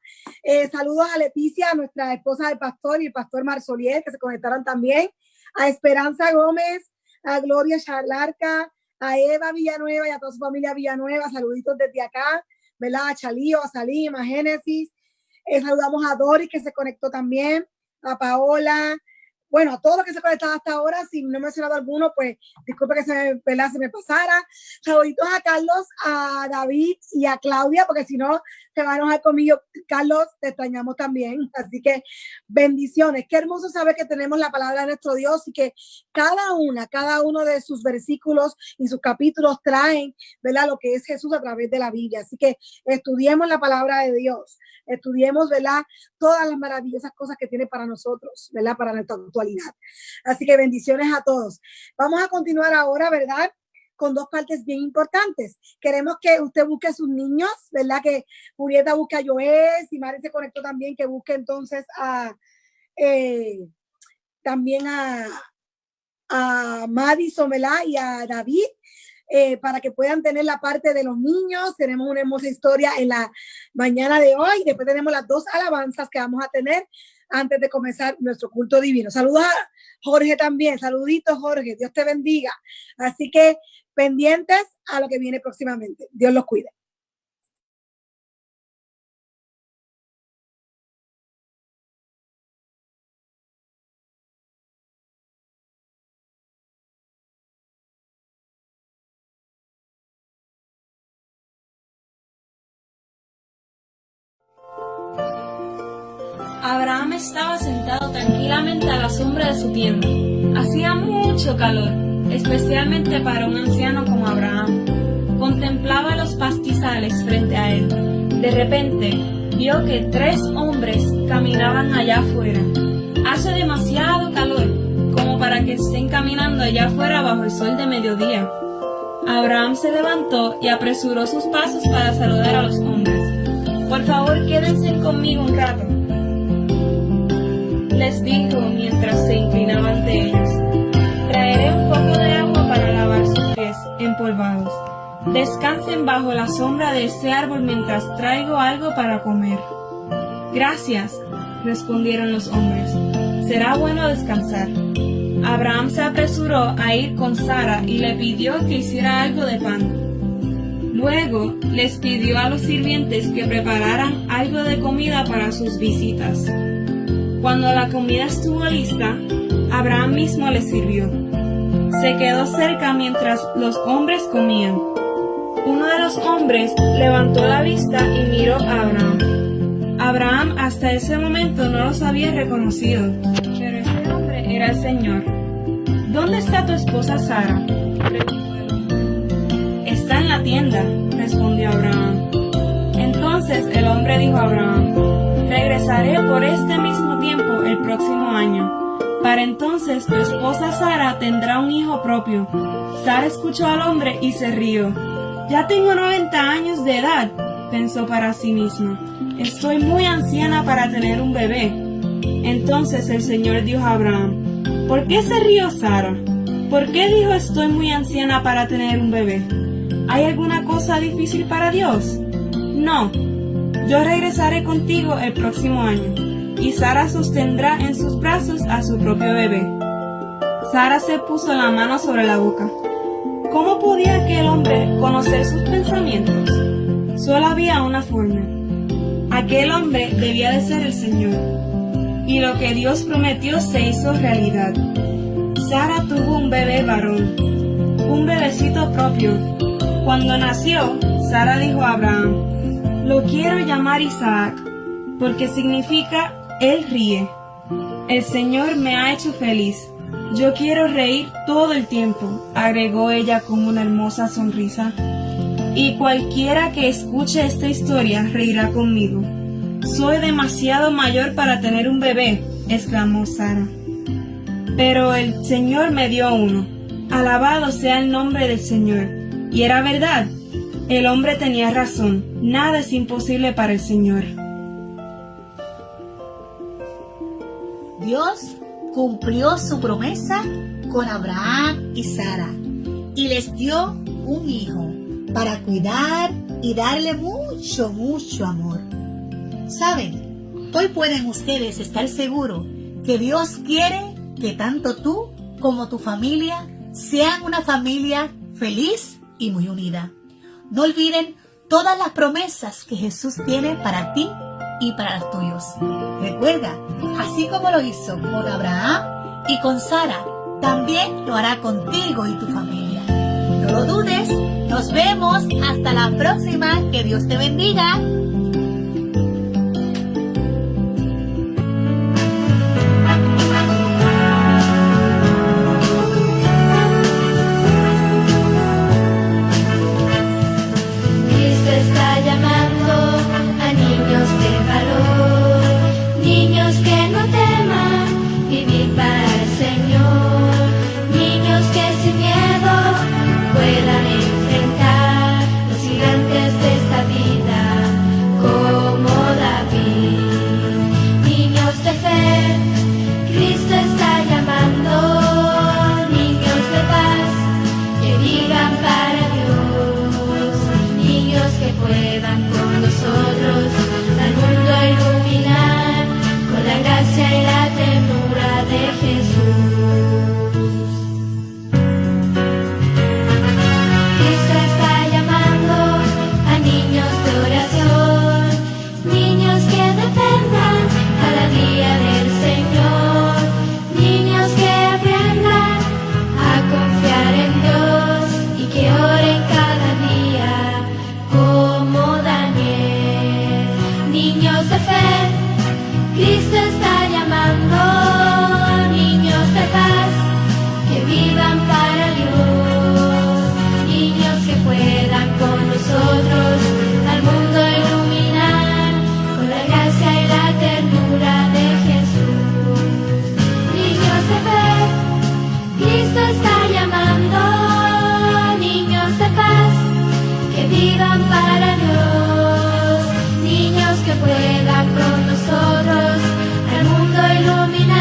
Saludos a Leticia, a nuestra esposa del pastor y el pastor Marsolier, que se conectaron también. A Esperanza Gómez, a Gloria Charlarca, a Eva Villanueva y a toda su familia Villanueva, saluditos desde acá, ¿verdad? A Chalío, a Salim, a Génesis. Saludamos a Doris, que se conectó también, a Paola, bueno, a todos los que se conectaron hasta ahora. Si no he mencionado alguno, pues disculpe que se me pasara. Saluditos a Carlos, a David y a Claudia, porque si no, te van a enojar conmigo. Carlos, te extrañamos también. Así que bendiciones. Qué hermoso saber que tenemos la palabra de nuestro Dios y que cada uno de sus versículos y sus capítulos traen, ¿verdad?, lo que es Jesús a través de la Biblia. Así que estudiemos la palabra de Dios. Estudiemos, ¿verdad?, todas las maravillosas cosas que tiene para nosotros, ¿verdad?, para nuestra actualidad. Así que bendiciones a todos. Vamos a continuar ahora, ¿verdad?, con dos partes bien importantes. Queremos que usted busque a sus niños, ¿verdad?, que Julieta busque a Joel, si Mari se conectó también, que busque entonces también a Madison, ¿verdad?, y a David, para que puedan tener la parte de los niños. Tenemos una hermosa historia en la mañana de hoy. Después tenemos las dos alabanzas que vamos a tener antes de comenzar nuestro culto divino. Saludos a Jorge también. Saluditos, Jorge. Dios te bendiga. Así que pendientes a lo que viene próximamente. Dios los cuide. Abraham estaba sentado tranquilamente a la sombra de su tienda. Hacía mucho calor, especialmente para un anciano como Abraham. Contemplaba los pastizales frente a él. De repente, vio que 3 hombres caminaban allá afuera. Hace demasiado calor como para que estén caminando allá afuera bajo el sol de mediodía. Abraham se levantó y apresuró sus pasos para saludar a los hombres. Por favor, quédense conmigo un rato, les dijo mientras se inclinaba ante ellos. Traeré un poco de agua para lavar sus pies empolvados. Descansen bajo la sombra de ese árbol mientras traigo algo para comer. Gracias, respondieron los hombres. Será bueno descansar. Abraham se apresuró a ir con Sara y le pidió que hiciera algo de pan. Luego les pidió a los sirvientes que prepararan algo de comida para sus visitas. Cuando la comida estuvo lista, Abraham mismo les sirvió. Se quedó cerca mientras los hombres comían. Uno de los hombres levantó la vista y miró a Abraham. Abraham hasta ese momento no los había reconocido, pero ese hombre era el Señor. ¿Dónde está tu esposa Sara?, preguntó el hombre. Está en la tienda, respondió Abraham. Entonces el hombre dijo a Abraham: regresaré por este mismo tiempo el próximo año. Para entonces tu esposa Sara tendrá un hijo propio. Sara escuchó al hombre y se rió. Ya tengo 90 años de edad, pensó para sí misma. Estoy muy anciana para tener un bebé. Entonces el Señor dijo a Abraham: ¿por qué se rió Sara? ¿Por qué dijo estoy muy anciana para tener un bebé? ¿Hay alguna cosa difícil para Dios? No. Yo regresaré contigo el próximo año, y Sara sostendrá en sus brazos a su propio bebé. Sara se puso la mano sobre la boca. ¿Cómo podía aquel hombre conocer sus pensamientos? Solo había una forma. Aquel hombre debía de ser el Señor, y lo que Dios prometió se hizo realidad. Sara tuvo un bebé varón, un bebecito propio. Cuando nació, Sara dijo a Abraham: lo quiero llamar Isaac, porque significa Él ríe. El Señor me ha hecho feliz. Yo quiero reír todo el tiempo, agregó ella con una hermosa sonrisa. Y cualquiera que escuche esta historia reirá conmigo. Soy demasiado mayor para tener un bebé, exclamó Sara. Pero el Señor me dio uno. Alabado sea el nombre del Señor. Y era verdad. El hombre tenía razón, nada es imposible para el Señor. Dios cumplió su promesa con Abraham y Sara y les dio un hijo para cuidar y darle mucho, mucho amor. ¿Saben? Hoy pueden ustedes estar seguros que Dios quiere que tanto tú como tu familia sean una familia feliz y muy unida. No olviden todas las promesas que Jesús tiene para ti y para los tuyos. Recuerda, así como lo hizo con Abraham y con Sara, también lo hará contigo y tu familia. No lo dudes. Nos vemos hasta la próxima. Que Dios te bendiga. Cristo está llamando a niños de valor, niños que no teman vivir para el Señor, niños que sin miedo puedan enfrentar los gigantes de esta vida como David. Niños de fe, Cristo está llamando, niños de paz que vivan para Dios, niños que puedan con nosotros al mundo iluminar con la gracia y la ternura de Jesús. Cristo está llamando a niños de oración, niños que dependan cada día del Señor, niños que aprendan a confiar en Dios y que oren cada día como Daniel. Niños de fe, Cristo está llamando, niños de paz que vivan para Dios, niños que puedan con nosotros al mundo iluminar con la gracia y la ternura de Jesús. Niños de fe, Cristo está llamando, niños de paz que vivan para Dios, niños que puedan con nosotros al mundo iluminar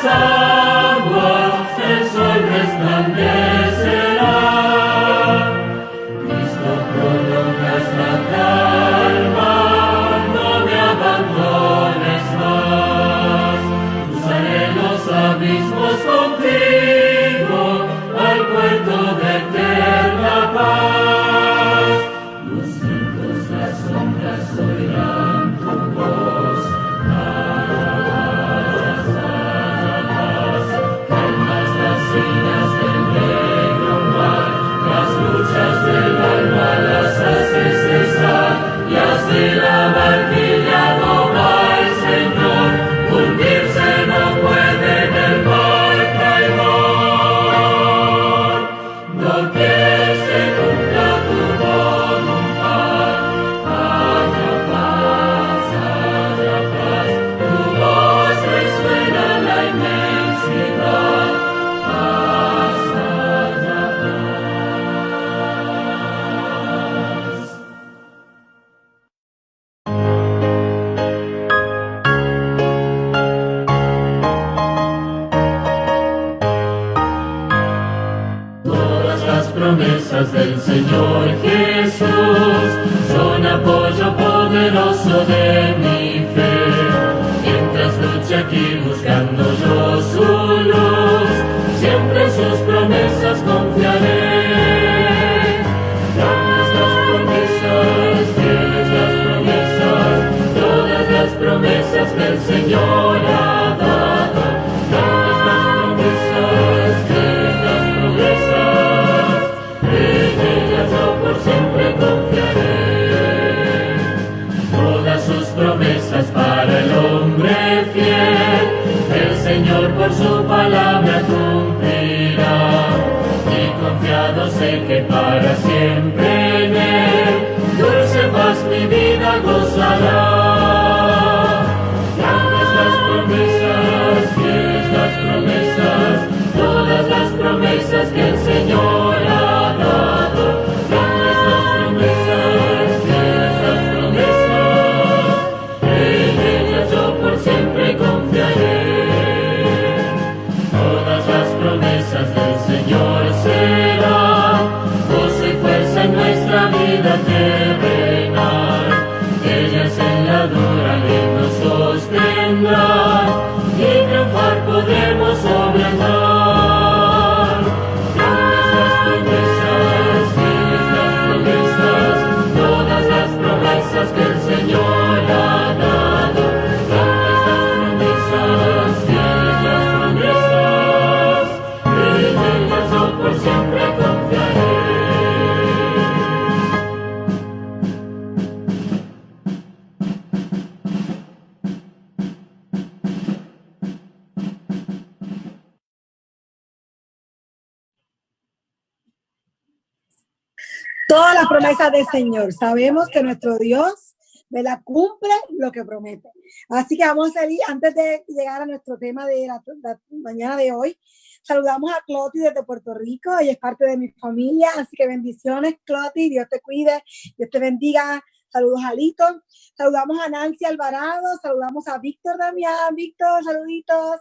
aguas el sol resplandecerá. Cristo prolongas la calma, no me abandones más. Cruzaré los abismos contigo al puerto de eterna paz. Los vientos, las sombras oirán tu voz. Calmas las sillas del negro mar, las luchas del alma las haces cesar, y así la barquilla no va el Señor, hundirse no puede en el mar traidor. No quieres que cumpla tu voluntad, haya paz, tu voz resuena en la inmensidad, paz, haya paz. Todas las promesas del Señor Jesús son apoyo poderoso de mi fe. Mientras luche aquí buscando yo su luz, siempre en sus promesas confiaré. Grandes las promesas, fieles las promesas, todas las promesas que el Señor ha dado. Grandes las promesas, fieles las promesas, en ellas yo por siempre confiaré. Todas sus promesas para el hombre fiel, el Señor por su palabra cumplirá. Y confiado sé que para siempre en Él, dulce paz mi vida gozará. Grandes las promesas, fieles las promesas, todas las promesas que el Señor ha dado. Grandes las promesas, fieles las promesas, en ellas yo por siempre confiaré. Todas las promesas del Señor serán gozo y fuerza en nuestra vida terrenal. Ellas en la dura ley nos sostendrán y triunfar podremos sobre el mar. Grandes las promesas, fieles las promesas, todas las promesas que el Señor ha dado. Grandes las promesas, fieles las promesas, en ellas yo por siempre confiaré. Todas las promesas del Señor. Sabemos que nuestro Dios, ¿verdad?, cumple lo que promete. Así que vamos a salir, antes de llegar a nuestro tema de la mañana de hoy, saludamos a Cloti desde Puerto Rico. Ella es parte de mi familia, así que bendiciones, Cloti. Dios te cuide, Dios te bendiga. Saludos a Lito. Saludamos a Nancy Alvarado, saludamos a Víctor Damián. Víctor, saluditos.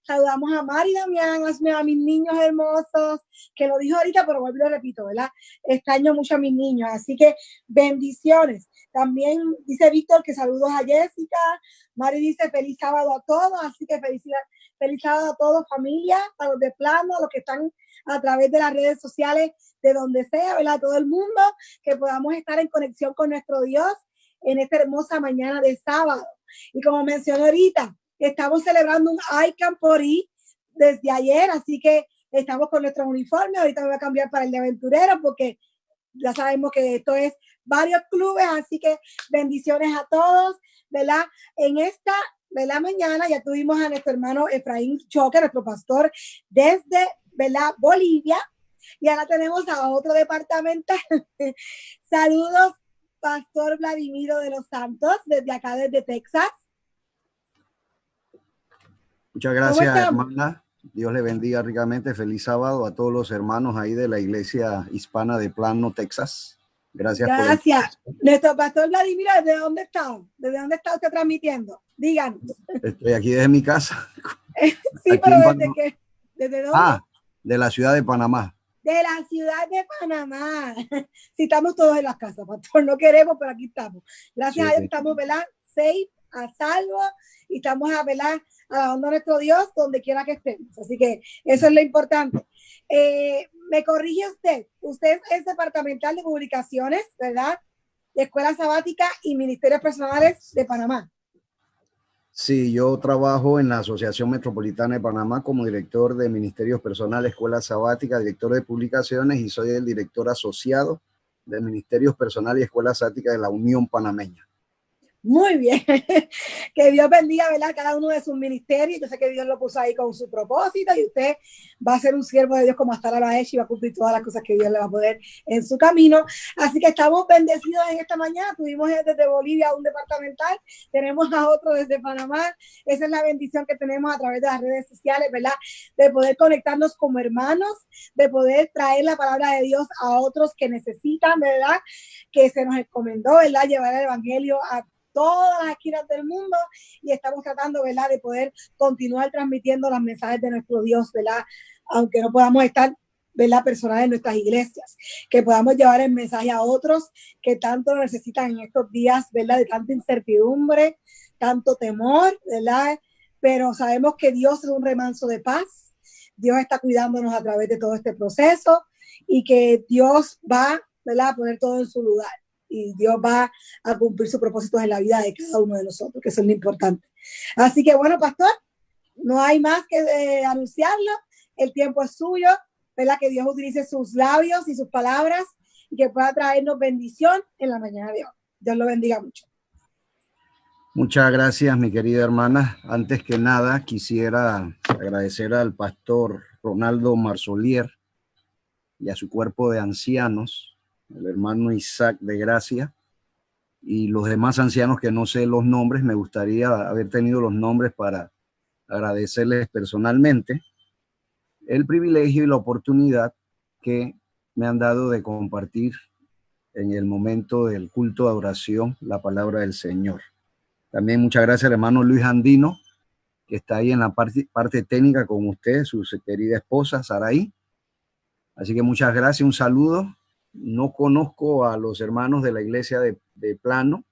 Saludamos a Mari Damián, a mis niños hermosos, que lo dijo ahorita, pero vuelvo y lo repito, ¿verdad? Extraño mucho a mis niños, así que bendiciones. También dice Víctor que saludos a Jessica. Mari dice feliz sábado a todos, así que feliz sábado a todos, familia, a los de plano, a los que están a través de las redes sociales, de donde sea, ¿verdad? Todo el mundo, que podamos estar en conexión con nuestro Dios en esta hermosa mañana de sábado. Y como mencioné ahorita, estamos celebrando un ICANN por ahí desde ayer, así que estamos con nuestro uniforme. Ahorita me voy a cambiar para el de aventurero porque ya sabemos que esto es varios clubes, así que bendiciones a todos, ¿verdad? En esta, ¿verdad?, mañana ya tuvimos a nuestro hermano Efraín Choque, nuestro pastor desde, ¿verdad?, Bolivia, y ahora tenemos a otro departamento. Saludos, Pastor Vladimiro de los Santos, desde acá, desde Texas. Muchas gracias, hermana. Dios le bendiga ricamente. Feliz sábado a todos los hermanos ahí de la Iglesia Hispana de Plano, Texas. Gracias. Gracias. Nuestro pastor Vladimiro, ¿desde dónde está? ¿Desde dónde está usted transmitiendo? Díganos. Estoy aquí desde mi casa. Sí, pero ¿desde qué? ¿Desde dónde? Ah, de la ciudad de Panamá. De la ciudad de Panamá. Sí, estamos todos en las casas, pastor. No queremos, pero aquí estamos. Gracias a Dios estamos, ¿verdad? Safe, a salvo, y estamos a velar alabando a nuestro Dios donde quiera que estemos. Así que eso es lo importante. Me corrige usted es departamental de publicaciones, ¿verdad? De Escuela Sabática y Ministerios Personales de Panamá. Sí, yo trabajo en la Asociación Metropolitana de Panamá como director de Ministerios Personales, Escuela Sabática, director de publicaciones, y soy el director asociado de Ministerios Personales y Escuela Sabática de la Unión Panameña. Muy bien. Que Dios bendiga, ¿verdad?, cada uno de sus ministerios. Yo sé que Dios lo puso ahí con su propósito y usted va a ser un siervo de Dios como hasta ahora lo ha hecho y va a cumplir todas las cosas que Dios le va a poner en su camino. Así que estamos bendecidos en esta mañana. Tuvimos desde Bolivia un departamental, tenemos a otro desde Panamá. Esa es la bendición que tenemos a través de las redes sociales, ¿verdad?, de poder conectarnos como hermanos, de poder traer la palabra de Dios a otros que necesitan, ¿verdad?, que se nos encomendó, ¿verdad?, llevar el evangelio a todas las esquinas del mundo, y estamos tratando, ¿verdad?, de poder continuar transmitiendo los mensajes de nuestro Dios, ¿verdad?, aunque no podamos estar, ¿verdad?, personal en nuestras iglesias, que podamos llevar el mensaje a otros que tanto lo necesitan en estos días, ¿verdad?, de tanta incertidumbre, tanto temor, ¿verdad?, pero sabemos que Dios es un remanso de paz. Dios está cuidándonos a través de todo este proceso y que Dios va, ¿verdad?, a poner todo en su lugar. Y Dios va a cumplir sus propósitos en la vida de cada uno de nosotros, que eso es lo importante. Así que bueno, pastor, no hay más que anunciarlo. El tiempo es suyo, ¿verdad? Que Dios utilice sus labios y sus palabras y que pueda traernos bendición en la mañana de hoy. Dios lo bendiga mucho. Muchas gracias, mi querida hermana. Antes que nada, quisiera agradecer al pastor Ronaldo Marsolier y a su cuerpo de ancianos, el hermano Isaac de Gracia, y los demás ancianos que no sé los nombres. Me gustaría haber tenido los nombres para agradecerles personalmente el privilegio y la oportunidad que me han dado de compartir en el momento del culto de adoración la palabra del Señor. También muchas gracias al hermano Luis Andino, que está ahí en la parte técnica con usted, su querida esposa Saraí. Así que muchas gracias, un saludo. No conozco a los hermanos de la iglesia de Plano.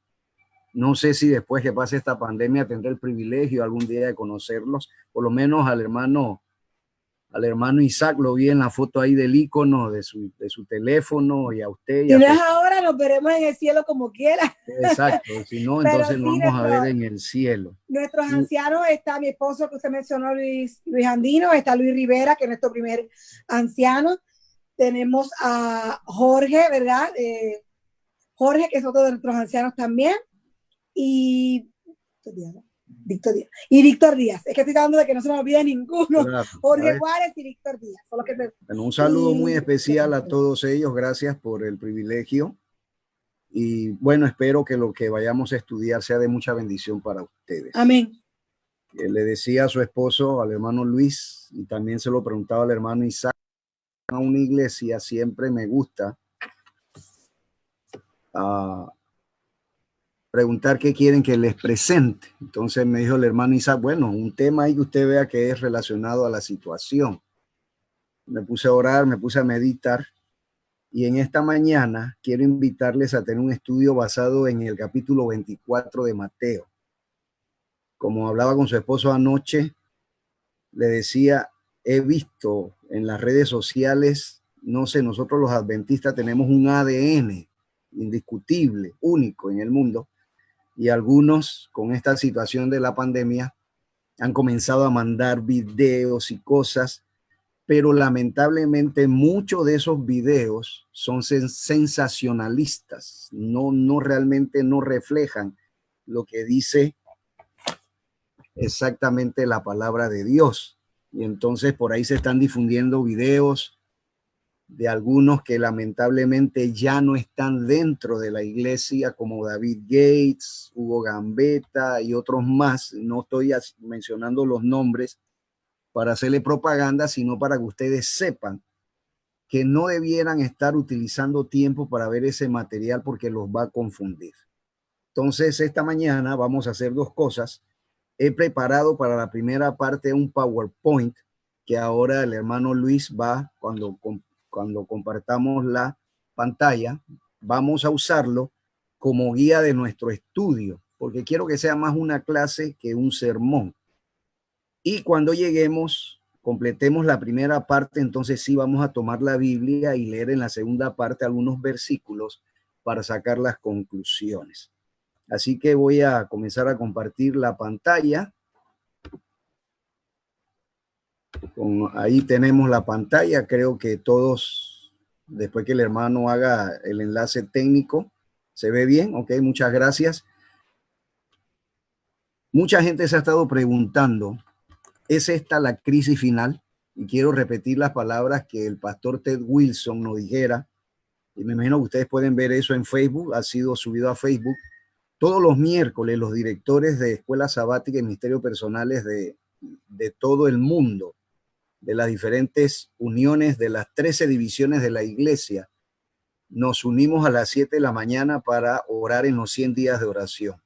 No sé si después que pase esta pandemia tendré el privilegio algún día de conocerlos. Por lo menos al hermano Isaac lo vi en la foto ahí del icono de su teléfono, y a usted. Si no es ahora, nos veremos en el cielo como quiera. Exacto, si no, entonces sí, nos vamos a ver en el cielo. Nuestros ancianos, está mi esposo que usted mencionó, Luis Andino, está Luis Rivera, que es nuestro primer anciano. Tenemos a Jorge, ¿verdad? Jorge, que es otro de nuestros ancianos también. Y Víctor Díaz. Y Víctor Díaz. Es que estoy hablando de que no se me olvide ninguno. Claro, Jorge Juárez y Víctor Díaz. Son los que bueno, un saludo muy especial a todos ellos. Gracias por el privilegio. Y bueno, espero que lo que vayamos a estudiar sea de mucha bendición para ustedes. Amén. Le decía a su esposo, al hermano Luis, y también se lo preguntaba al hermano Isaac, a una iglesia siempre me gusta preguntar qué quieren que les presente. Entonces me dijo el hermano Isaac, bueno, un tema ahí que usted vea que es relacionado a la situación. Me puse a orar, me puse a meditar, y en esta mañana quiero invitarles a tener un estudio basado en el capítulo 24 de Mateo. Como hablaba con su esposo anoche, le decía, he visto en las redes sociales, no sé, nosotros los adventistas tenemos un ADN indiscutible, único en el mundo, y algunos con esta situación de la pandemia han comenzado a mandar videos y cosas, pero lamentablemente muchos de esos videos son sensacionalistas, no realmente no reflejan lo que dice exactamente la palabra de Dios. Y entonces por ahí se están difundiendo videos de algunos que lamentablemente ya no están dentro de la iglesia, como David Gates, Hugo Gambetta y otros más. No estoy mencionando los nombres para hacerle propaganda, sino para que ustedes sepan que no debieran estar utilizando tiempo para ver ese material porque los va a confundir. Entonces, esta mañana vamos a hacer dos cosas. he preparado para la primera parte un PowerPoint que ahora el hermano Luis va, cuando compartamos la pantalla, vamos a usarlo como guía de nuestro estudio, porque quiero que sea más una clase que un sermón. Y cuando lleguemos, completemos la primera parte, entonces sí vamos a tomar la Biblia y leer en la segunda parte algunos versículos para sacar las conclusiones. Así que voy a comenzar a compartir la pantalla. Ahí tenemos la pantalla. Creo que todos, después que el hermano haga el enlace técnico, ¿se ve bien? Ok, muchas gracias. Mucha gente se ha estado preguntando, ¿es esta la crisis final? Y quiero repetir las palabras que el pastor Ted Wilson nos dijera. Y me imagino que ustedes pueden ver eso en Facebook, ha sido subido a Facebook. Todos los miércoles los directores de escuelas sabáticas y ministerios personales de todo el mundo, de las diferentes uniones de las 13 divisiones de la iglesia, nos unimos a las 7 de la mañana para orar en los 100 días de oración.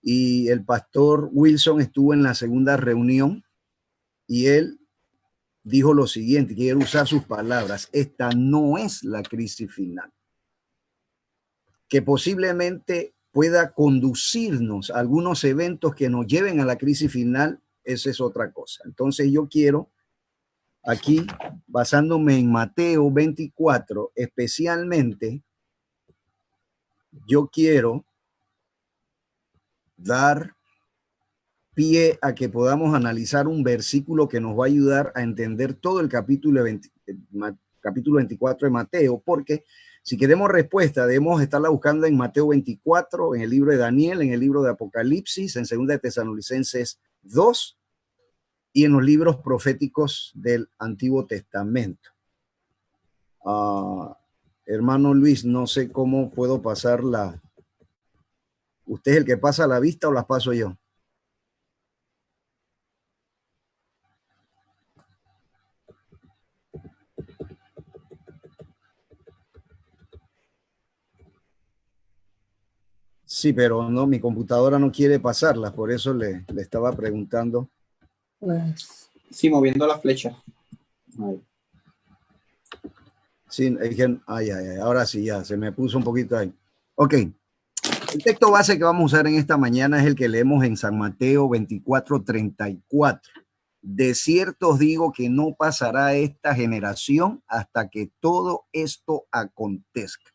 Y el pastor Wilson estuvo en la segunda reunión y él dijo lo siguiente, quiero usar sus palabras, esta no es la crisis final. Que posiblemente pueda conducirnos a algunos eventos que nos lleven a la crisis final, esa es otra cosa. Entonces yo quiero, aquí, basándome en Mateo 24, especialmente, yo quiero dar pie a que podamos analizar un versículo que nos va a ayudar a entender todo el capítulo 24 de Mateo, porque si queremos respuesta, debemos estarla buscando en Mateo 24, en el libro de Daniel, en el libro de Apocalipsis, en 2 de Tesalonicenses 2 y en los libros proféticos del Antiguo Testamento. Hermano Luis, no sé cómo puedo pasar la... ¿Usted es el que pasa la vista o las paso yo? Sí, pero no, mi computadora no quiere pasarlas, por eso le estaba preguntando. Sí, moviendo la flecha. Ahí. Sí, ahora sí, ya, se me puso un poquito ahí. Ok, el texto base que vamos a usar en esta mañana es el que leemos en San Mateo 24:34. De cierto os digo que no pasará esta generación hasta que todo esto acontezca.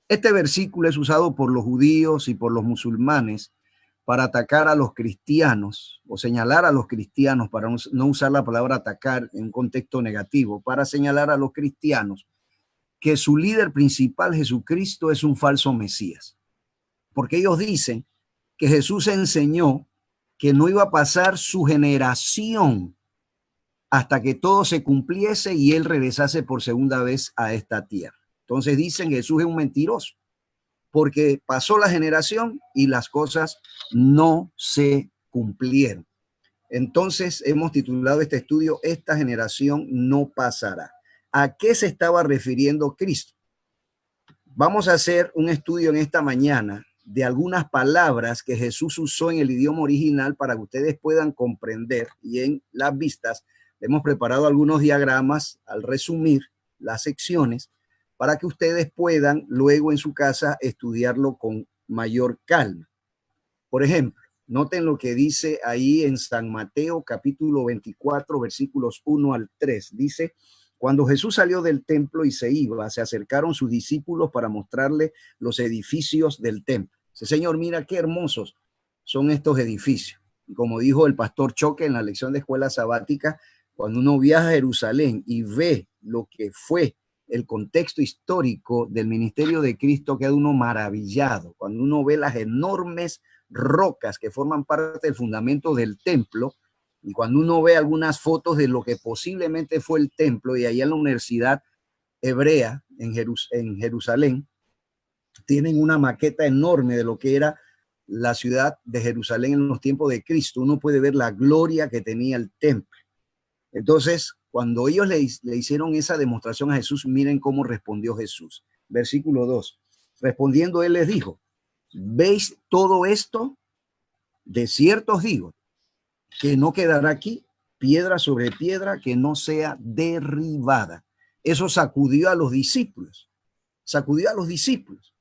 Este versículo es usado por los judíos y por los musulmanes para atacar a los cristianos o señalar a los cristianos, para no usar la palabra atacar en un contexto negativo, para señalar a los cristianos que su líder principal, Jesucristo, es un falso Mesías. Porque ellos dicen que Jesús enseñó que no iba a pasar su generación hasta que todo se cumpliese y él regresase por segunda vez a esta tierra. Entonces dicen que Jesús es un mentiroso, porque pasó la generación y las cosas no se cumplieron. Entonces hemos titulado este estudio, esta generación no pasará. ¿A qué se estaba refiriendo Cristo? Vamos a hacer un estudio en esta mañana de algunas palabras que Jesús usó en el idioma original para que ustedes puedan comprender, y en las vistas hemos preparado algunos diagramas al resumir las secciones para que ustedes puedan luego en su casa estudiarlo con mayor calma. Por ejemplo, noten lo que dice ahí en San Mateo capítulo 24 versículos 1 al 3. Dice, cuando Jesús salió del templo y se iba, se acercaron sus discípulos para mostrarle los edificios del templo. Dice, Señor, mira qué hermosos son estos edificios. Y como dijo el pastor Choque en la lección de escuela sabática, cuando uno viaja a Jerusalén y ve lo que fue el contexto histórico del ministerio de Cristo, queda uno maravillado. Cuando uno ve las enormes rocas que forman parte del fundamento del templo, y cuando uno ve algunas fotos de lo que posiblemente fue el templo, y allá en la Universidad Hebrea en Jerusalén, tienen una maqueta enorme de lo que era la ciudad de Jerusalén en los tiempos de Cristo. Uno puede ver la gloria que tenía el templo. Entonces, cuando ellos le hicieron esa demostración a Jesús, miren cómo respondió Jesús. Versículo 2. Respondiendo, él les dijo, ¿veis todo esto? De cierto os digo que no quedará aquí piedra sobre piedra que no sea derribada. Eso sacudió a los discípulos. Sacudió a los discípulos.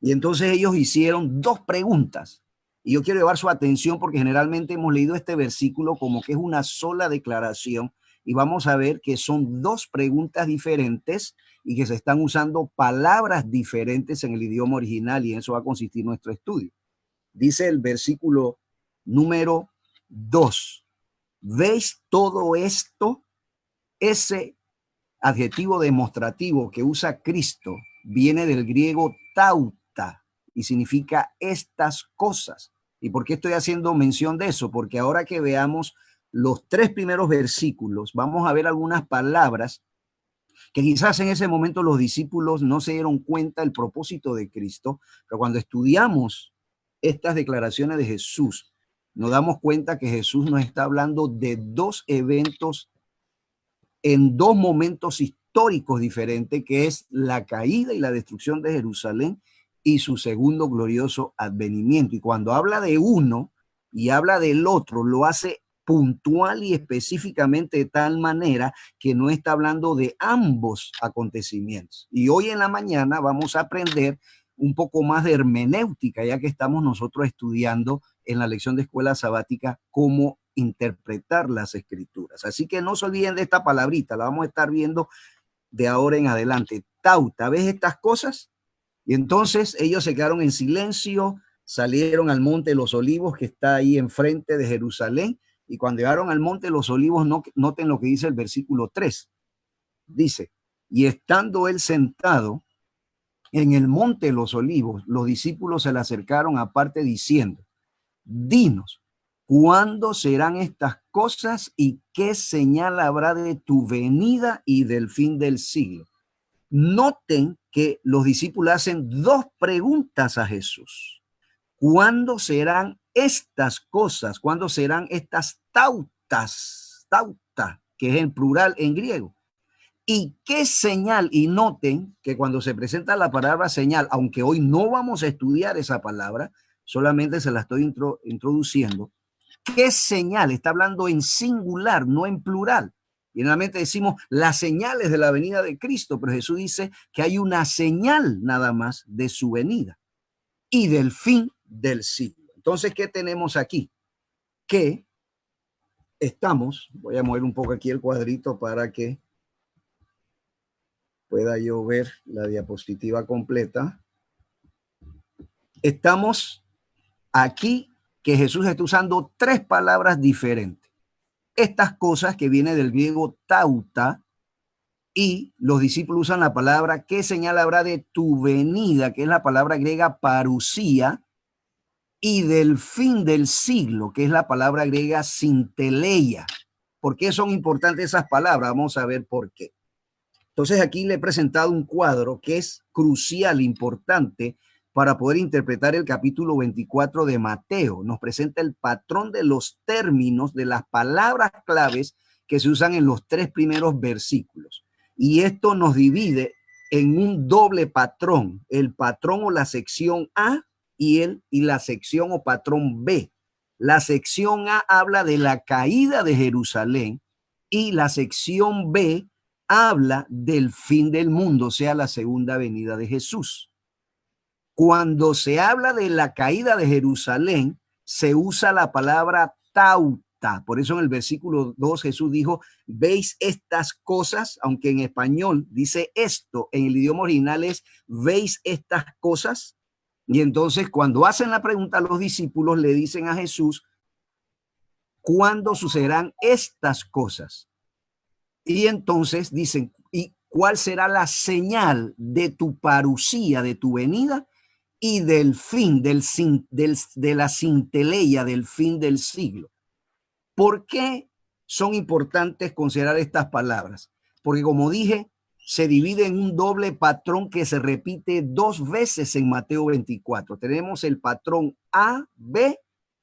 Y entonces ellos hicieron dos preguntas. Y yo quiero llevar su atención porque generalmente hemos leído este versículo como que es una sola declaración. Y vamos a ver que son dos preguntas diferentes y que se están usando palabras diferentes en el idioma original, y en eso va a consistir nuestro estudio. Dice el versículo número 2. ¿Veis todo esto? Ese adjetivo demostrativo que usa Cristo viene del griego tauta y significa estas cosas. ¿Y por qué estoy haciendo mención de eso? Porque ahora que veamos los tres primeros versículos, vamos a ver algunas palabras que quizás en ese momento los discípulos no se dieron cuenta del propósito de Cristo, pero cuando estudiamos estas declaraciones de Jesús, nos damos cuenta que Jesús nos está hablando de dos eventos en dos momentos históricos diferentes, que es la caída y la destrucción de Jerusalén y su segundo glorioso advenimiento. Y cuando habla de uno y habla del otro, lo hace puntual y específicamente de tal manera que no está hablando de ambos acontecimientos. Y hoy en la mañana vamos a aprender un poco más de hermenéutica, ya que estamos nosotros estudiando en la lección de escuela sabática cómo interpretar las escrituras. Así que no se olviden de esta palabrita, la vamos a estar viendo de ahora en adelante. Tauta, ¿ves estas cosas? Y entonces ellos se quedaron en silencio, salieron al monte de los olivos que está ahí enfrente de Jerusalén, y cuando llegaron al monte de los olivos, noten lo que dice el versículo 3. Dice, y estando él sentado en el monte de los olivos, los discípulos se le acercaron aparte diciendo, dinos, ¿cuándo serán estas cosas y qué señal habrá de tu venida y del fin del siglo? Noten que los discípulos hacen dos preguntas a Jesús. ¿Cuándo serán estas cosas? ¿Cuándo serán estas tautas? Tauta, que es en plural en griego. ¿Y qué señal? Y noten que cuando se presenta la palabra señal, aunque hoy no vamos a estudiar esa palabra, solamente se la estoy introduciendo. ¿Qué señal? Está hablando en singular, no en plural. Generalmente decimos las señales de la venida de Cristo, pero Jesús dice que hay una señal nada más de su venida y del fin del siglo. Entonces, ¿qué tenemos aquí? Que estamos, voy a mover un poco aquí el cuadrito para que pueda yo ver la diapositiva completa. Estamos aquí que Jesús está usando tres palabras diferentes. Estas cosas que viene del griego tauta, y los discípulos usan la palabra ¿qué señal habrá de tu venida? Que es la palabra griega parusía, y del fin del siglo, que es la palabra griega sinteleia. ¿Por qué son importantes esas palabras? Vamos a ver por qué. Entonces aquí le he presentado un cuadro que es crucial, importante, para poder interpretar el capítulo 24 de Mateo. Nos presenta el patrón de los términos de las palabras claves que se usan en los tres primeros versículos. Y esto nos divide en un doble patrón, el patrón o la sección A y la sección o patrón B. La sección A habla de la caída de Jerusalén y la sección B habla del fin del mundo, o sea, la segunda venida de Jesús. Cuando se habla de la caída de Jerusalén, se usa la palabra tauta. Por eso en el versículo 2 Jesús dijo, ¿veis estas cosas? Aunque en español dice esto, en el idioma original es, ¿veis estas cosas? Y entonces cuando hacen la pregunta a los discípulos, le dicen a Jesús, ¿cuándo sucederán estas cosas? Y entonces dicen, ¿y cuál será la señal de tu parusía, de tu venida y del fin, de la sinteleia, del fin del siglo? ¿Por qué son importantes considerar estas palabras? Porque como dije, se divide en un doble patrón que se repite dos veces en Mateo 24. Tenemos el patrón A, B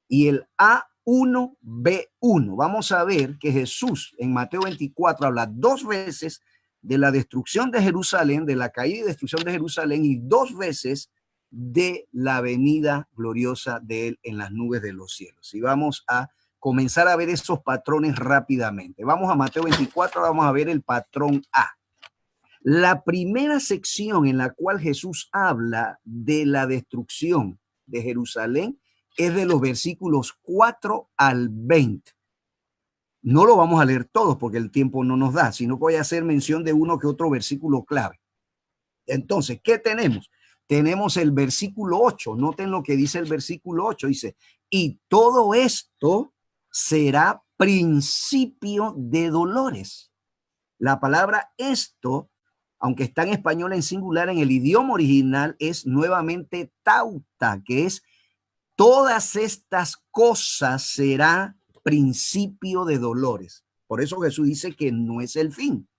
y el A1, B1. Vamos a ver que Jesús en Mateo 24 habla dos veces de la destrucción de Jerusalén, de la caída y destrucción de Jerusalén, y dos veces de la venida gloriosa de Él en las nubes de los cielos. Y vamos a comenzar a ver esos patrones rápidamente. Vamos a Mateo 24, vamos a ver el patrón A. La primera sección en la cual Jesús habla de la destrucción de Jerusalén es de los versículos 4 al 20. No lo vamos a leer todos porque el tiempo no nos da, sino que voy a hacer mención de uno que otro versículo clave. Entonces, ¿qué tenemos? Tenemos el versículo 8. Noten lo que dice el versículo 8. Dice, y todo esto será principio de dolores. La palabra esto, aunque está en español en singular, en el idioma original es nuevamente tauta, que es todas estas cosas será principio de dolores. Por eso Jesús dice que no es el fin.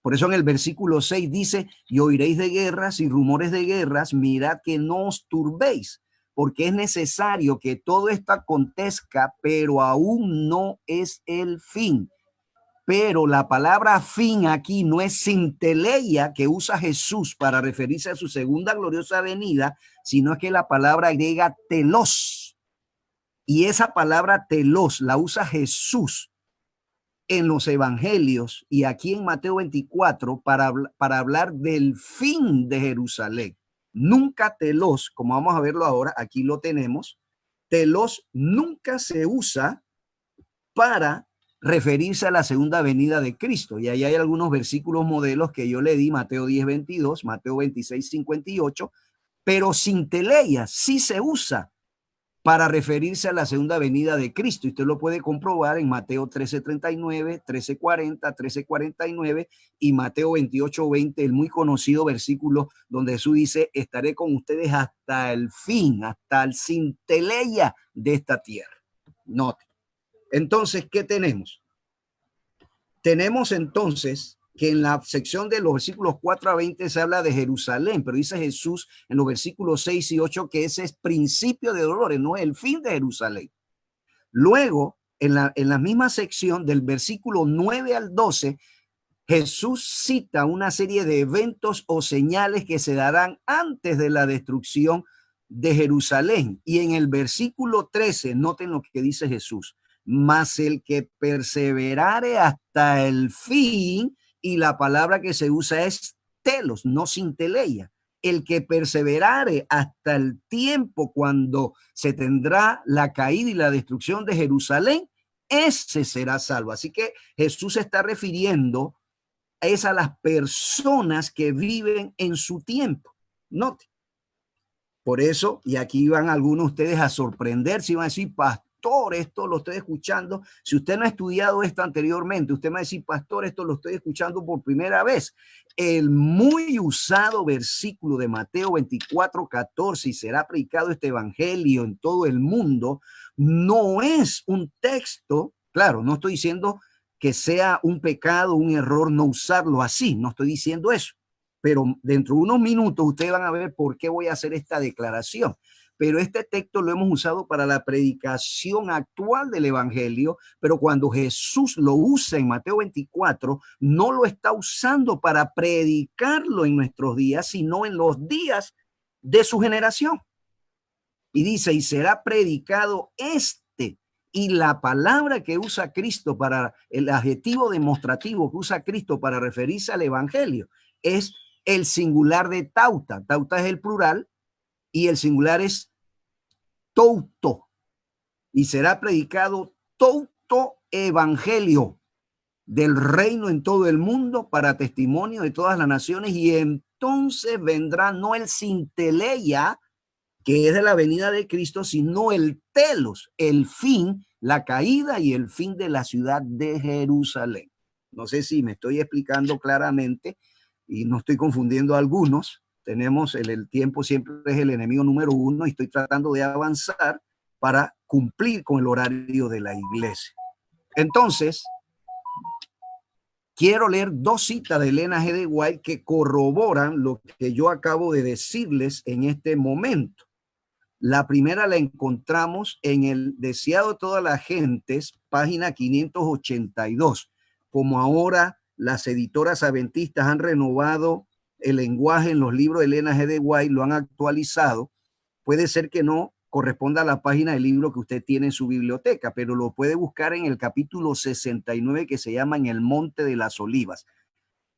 Por eso en el versículo 6 dice, y oiréis de guerras y rumores de guerras, mirad que no os turbéis, porque es necesario que todo esto acontezca, pero aún no es el fin. Pero la palabra fin aquí no es sinteleia que usa Jesús para referirse a su segunda gloriosa venida, sino que la palabra griega telos. Y esa palabra telos la usa Jesús en los evangelios y aquí en Mateo 24 para hablar del fin de Jerusalén. Nunca telos, como vamos a verlo ahora, aquí lo tenemos, telos nunca se usa para referirse a la segunda venida de Cristo. Y ahí hay algunos versículos modelos que yo le di, Mateo 10, 22, Mateo 26, 58, pero sinteleia sí se usa para referirse a la segunda venida de Cristo. Y usted lo puede comprobar en Mateo 13:39, 13:40, 13:49 y Mateo 28:20, el muy conocido versículo donde Jesús dice, estaré con ustedes hasta el fin, hasta el sinteleia de esta tierra. Note. Entonces, ¿qué tenemos? Tenemos entonces que en la sección de los versículos 4 a 20 se habla de Jerusalén, pero dice Jesús en los versículos 6 y 8 que ese es principio de dolores, no es el fin de Jerusalén. Luego, en la misma sección del versículo 9 al 12, Jesús cita una serie de eventos o señales que se darán antes de la destrucción de Jerusalén. Y en el versículo 13, noten lo que dice Jesús, mas el que perseverare hasta el fin, y la palabra que se usa es telos, no sinteleia. El que perseverare hasta el tiempo cuando se tendrá la caída y la destrucción de Jerusalén, ese será salvo. Así que Jesús se está refiriendo a las personas que viven en su tiempo. Note. Por eso, y aquí van algunos de ustedes a sorprenderse y van a decir, pastor, esto lo estoy escuchando. Si usted no ha estudiado esto anteriormente, usted me va a decir, pastor, esto lo estoy escuchando por primera vez. El muy usado versículo de Mateo 24:14, y será predicado este evangelio en todo el mundo, no es un texto, claro, no estoy diciendo que sea un pecado, un error no usarlo así, no estoy diciendo eso, pero dentro de unos minutos ustedes van a ver por qué voy a hacer esta declaración. Pero este texto lo hemos usado para la predicación actual del evangelio, pero cuando Jesús lo usa en Mateo 24, no lo está usando para predicarlo en nuestros días, sino en los días de su generación. Y dice, y será predicado y la palabra que usa Cristo para, el adjetivo demostrativo que usa Cristo para referirse al evangelio es el singular de tauta. Tauta es el plural y el singular es touto. Y será predicado touto evangelio del reino en todo el mundo para testimonio de todas las naciones. Y entonces vendrá no el sinteleia, que es de la venida de Cristo, sino el telos, el fin, la caída y el fin de la ciudad de Jerusalén. No sé si me estoy explicando claramente y no estoy confundiendo a algunos. Tenemos el tiempo siempre es el enemigo número uno y estoy tratando de avanzar para cumplir con el horario de la iglesia. Entonces, quiero leer dos citas de Elena G. de White que corroboran lo que yo acabo de decirles en este momento. La primera la encontramos en el Deseado de todas las gentes, página 582. Como ahora las editoras adventistas han renovado el lenguaje en los libros de Elena G. de White lo han actualizado. Puede ser que no corresponda a la página del libro que usted tiene en su biblioteca, pero lo puede buscar en el capítulo 69 que se llama En el Monte de las Olivas.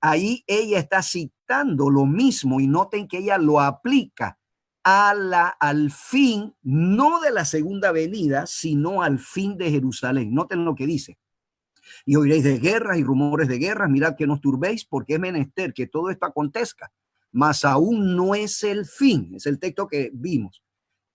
Ahí ella está citando lo mismo y noten que ella lo aplica al fin, no de la segunda venida, sino al fin de Jerusalén. Noten lo que dice. Y oiréis de guerras y rumores de guerras, mirad que no os turbéis, porque es menester que todo esto acontezca, mas aún no es el fin. Es el texto que vimos.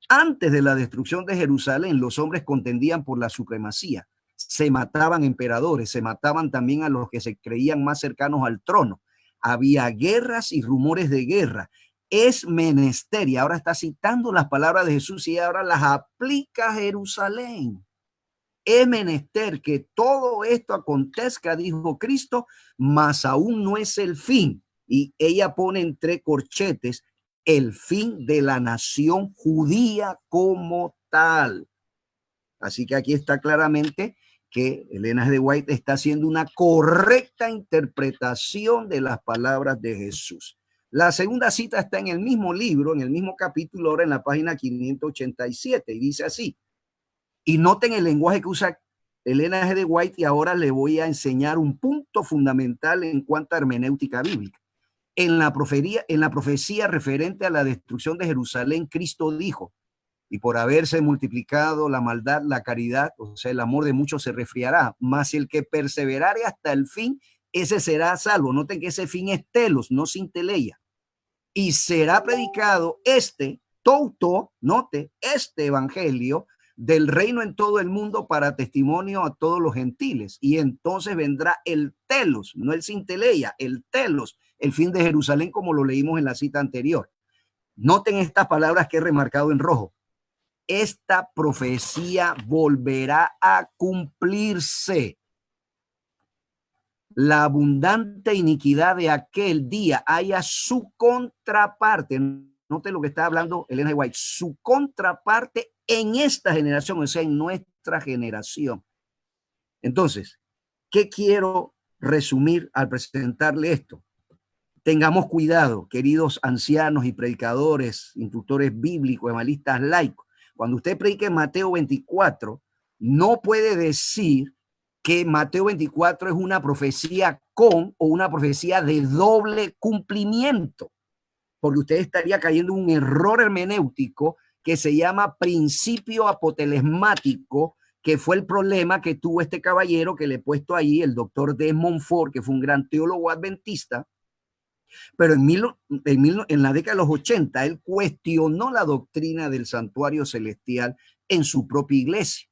Antes de la destrucción de Jerusalén, los hombres contendían por la supremacía. Se mataban emperadores, se mataban también a los que se creían más cercanos al trono. Había guerras y rumores de guerra. Es menester, y ahora está citando las palabras de Jesús y ahora las aplica a Jerusalén. Es menester que todo esto acontezca, dijo Cristo, mas aún no es el fin. Y ella pone entre corchetes el fin de la nación judía como tal. Así que aquí está claramente que Elena G. de White está haciendo una correcta interpretación de las palabras de Jesús. La segunda cita está en el mismo libro, en el mismo capítulo, ahora en la página 587, y dice así. Y noten el lenguaje que usa Elena G. de White, y ahora le voy a enseñar un punto fundamental en cuanto a hermenéutica bíblica. En la profecía referente a la destrucción de Jerusalén, Cristo dijo, y por haberse multiplicado la maldad, la caridad, o sea, el amor de muchos se resfriará, mas el que perseverare hasta el fin, ese será salvo. Noten que ese fin es telos, no sinteleia. Y será predicado este evangelio del reino en todo el mundo para testimonio a todos los gentiles. Y entonces vendrá el telos, no el sinteleia, el telos, el fin de Jerusalén, como lo leímos en la cita anterior. Noten estas palabras que he remarcado en rojo. Esta profecía volverá a cumplirse. La abundante iniquidad de aquel día haya su contraparte. Noten lo que está hablando Elena G. White, su contraparte en esta generación, o sea, en nuestra generación. Entonces, ¿qué quiero resumir al presentarle esto? Tengamos cuidado, queridos ancianos y predicadores, instructores bíblicos, evangelistas laicos. Cuando usted predique Mateo 24, no puede decir que Mateo 24 es una profecía con o una profecía de doble cumplimiento, porque usted estaría cayendo en un error hermenéutico que se llama principio apotelesmático, que fue el problema que tuvo este caballero que le he puesto ahí, el doctor Desmond Ford, que fue un gran teólogo adventista, pero en la década de los 80 él cuestionó la doctrina del santuario celestial en su propia iglesia.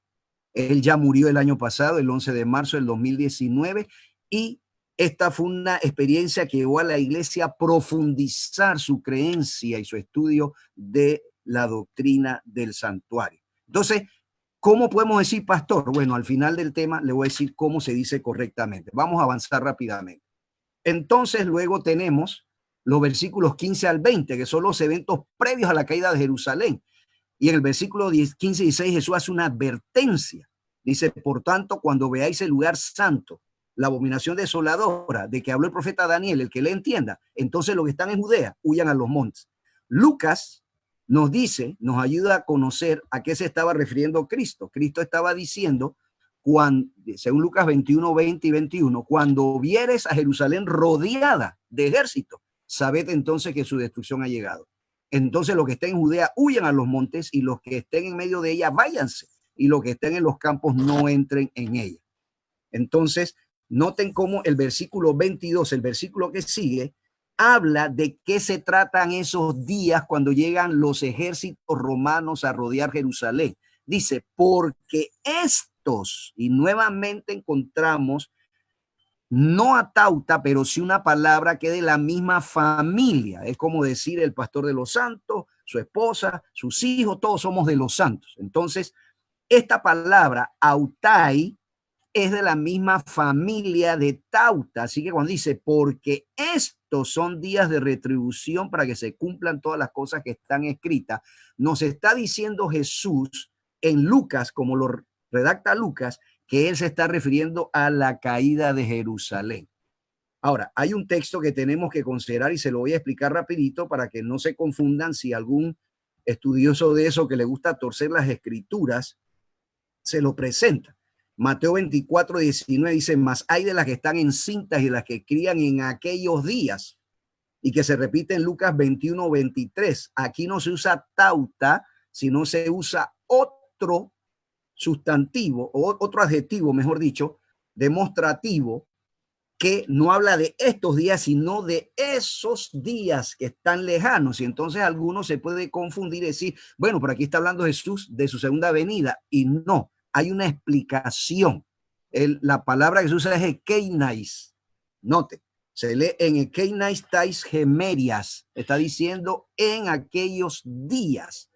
Él ya murió el año pasado, el 11 de marzo del 2019, y esta fue una experiencia que llevó a la iglesia a profundizar su creencia y su estudio de la doctrina del santuario. Entonces, ¿cómo podemos decir, pastor? Bueno, al final del tema le voy a decir cómo se dice correctamente. Vamos a avanzar rápidamente. Entonces, luego tenemos los versículos 15 al 20, que son los eventos previos a la caída de Jerusalén. Y en el versículo 15 y 16 Jesús hace una advertencia. Dice, por tanto, cuando veáis el lugar santo, la abominación desoladora de que habló el profeta Daniel, el que le entienda, entonces los que están en Judea huyan a los montes. Lucas nos dice, nos ayuda a conocer a qué se estaba refiriendo Cristo. Cristo estaba diciendo, según Lucas 21, 20 y 21, cuando vieres a Jerusalén rodeada de ejército, sabed entonces que su destrucción ha llegado. Entonces los que estén en Judea huyan a los montes y los que estén en medio de ella váyanse y los que estén en los campos no entren en ella. Entonces noten cómo el versículo 22, el versículo que sigue, habla de qué se tratan esos días cuando llegan los ejércitos romanos a rodear Jerusalén. Dice, porque estos, y nuevamente encontramos no a Tauta, pero sí una palabra que es de la misma familia. Es como decir el pastor de los santos, su esposa, sus hijos, todos somos de los santos. Entonces, esta palabra, autai, es de la misma familia de Tauta. Así que cuando dice, porque estos son días de retribución para que se cumplan todas las cosas que están escritas, nos está diciendo Jesús en Lucas, como lo redacta Lucas, que él se está refiriendo a la caída de Jerusalén. Ahora, hay un texto que tenemos que considerar y se lo voy a explicar rapidito para que no se confundan si algún estudioso de eso que le gusta torcer las escrituras se lo presenta. Mateo 24, 19 dice, mas hay de las que están encintas y de las que crían en aquellos días. Y que se repite en Lucas 21, 23. Aquí no se usa tauta, sino se usa otro sustantivo, o otro adjetivo, mejor dicho, demostrativo, que no habla de estos días, sino de esos días que están lejanos. Y entonces algunos se puede confundir y decir, bueno, pero aquí está hablando Jesús de su segunda venida. Y no, hay una explicación. La palabra que se usa es ekeinais. Note, se lee en ekeinais tais gemerias. Está diciendo en aquellos días.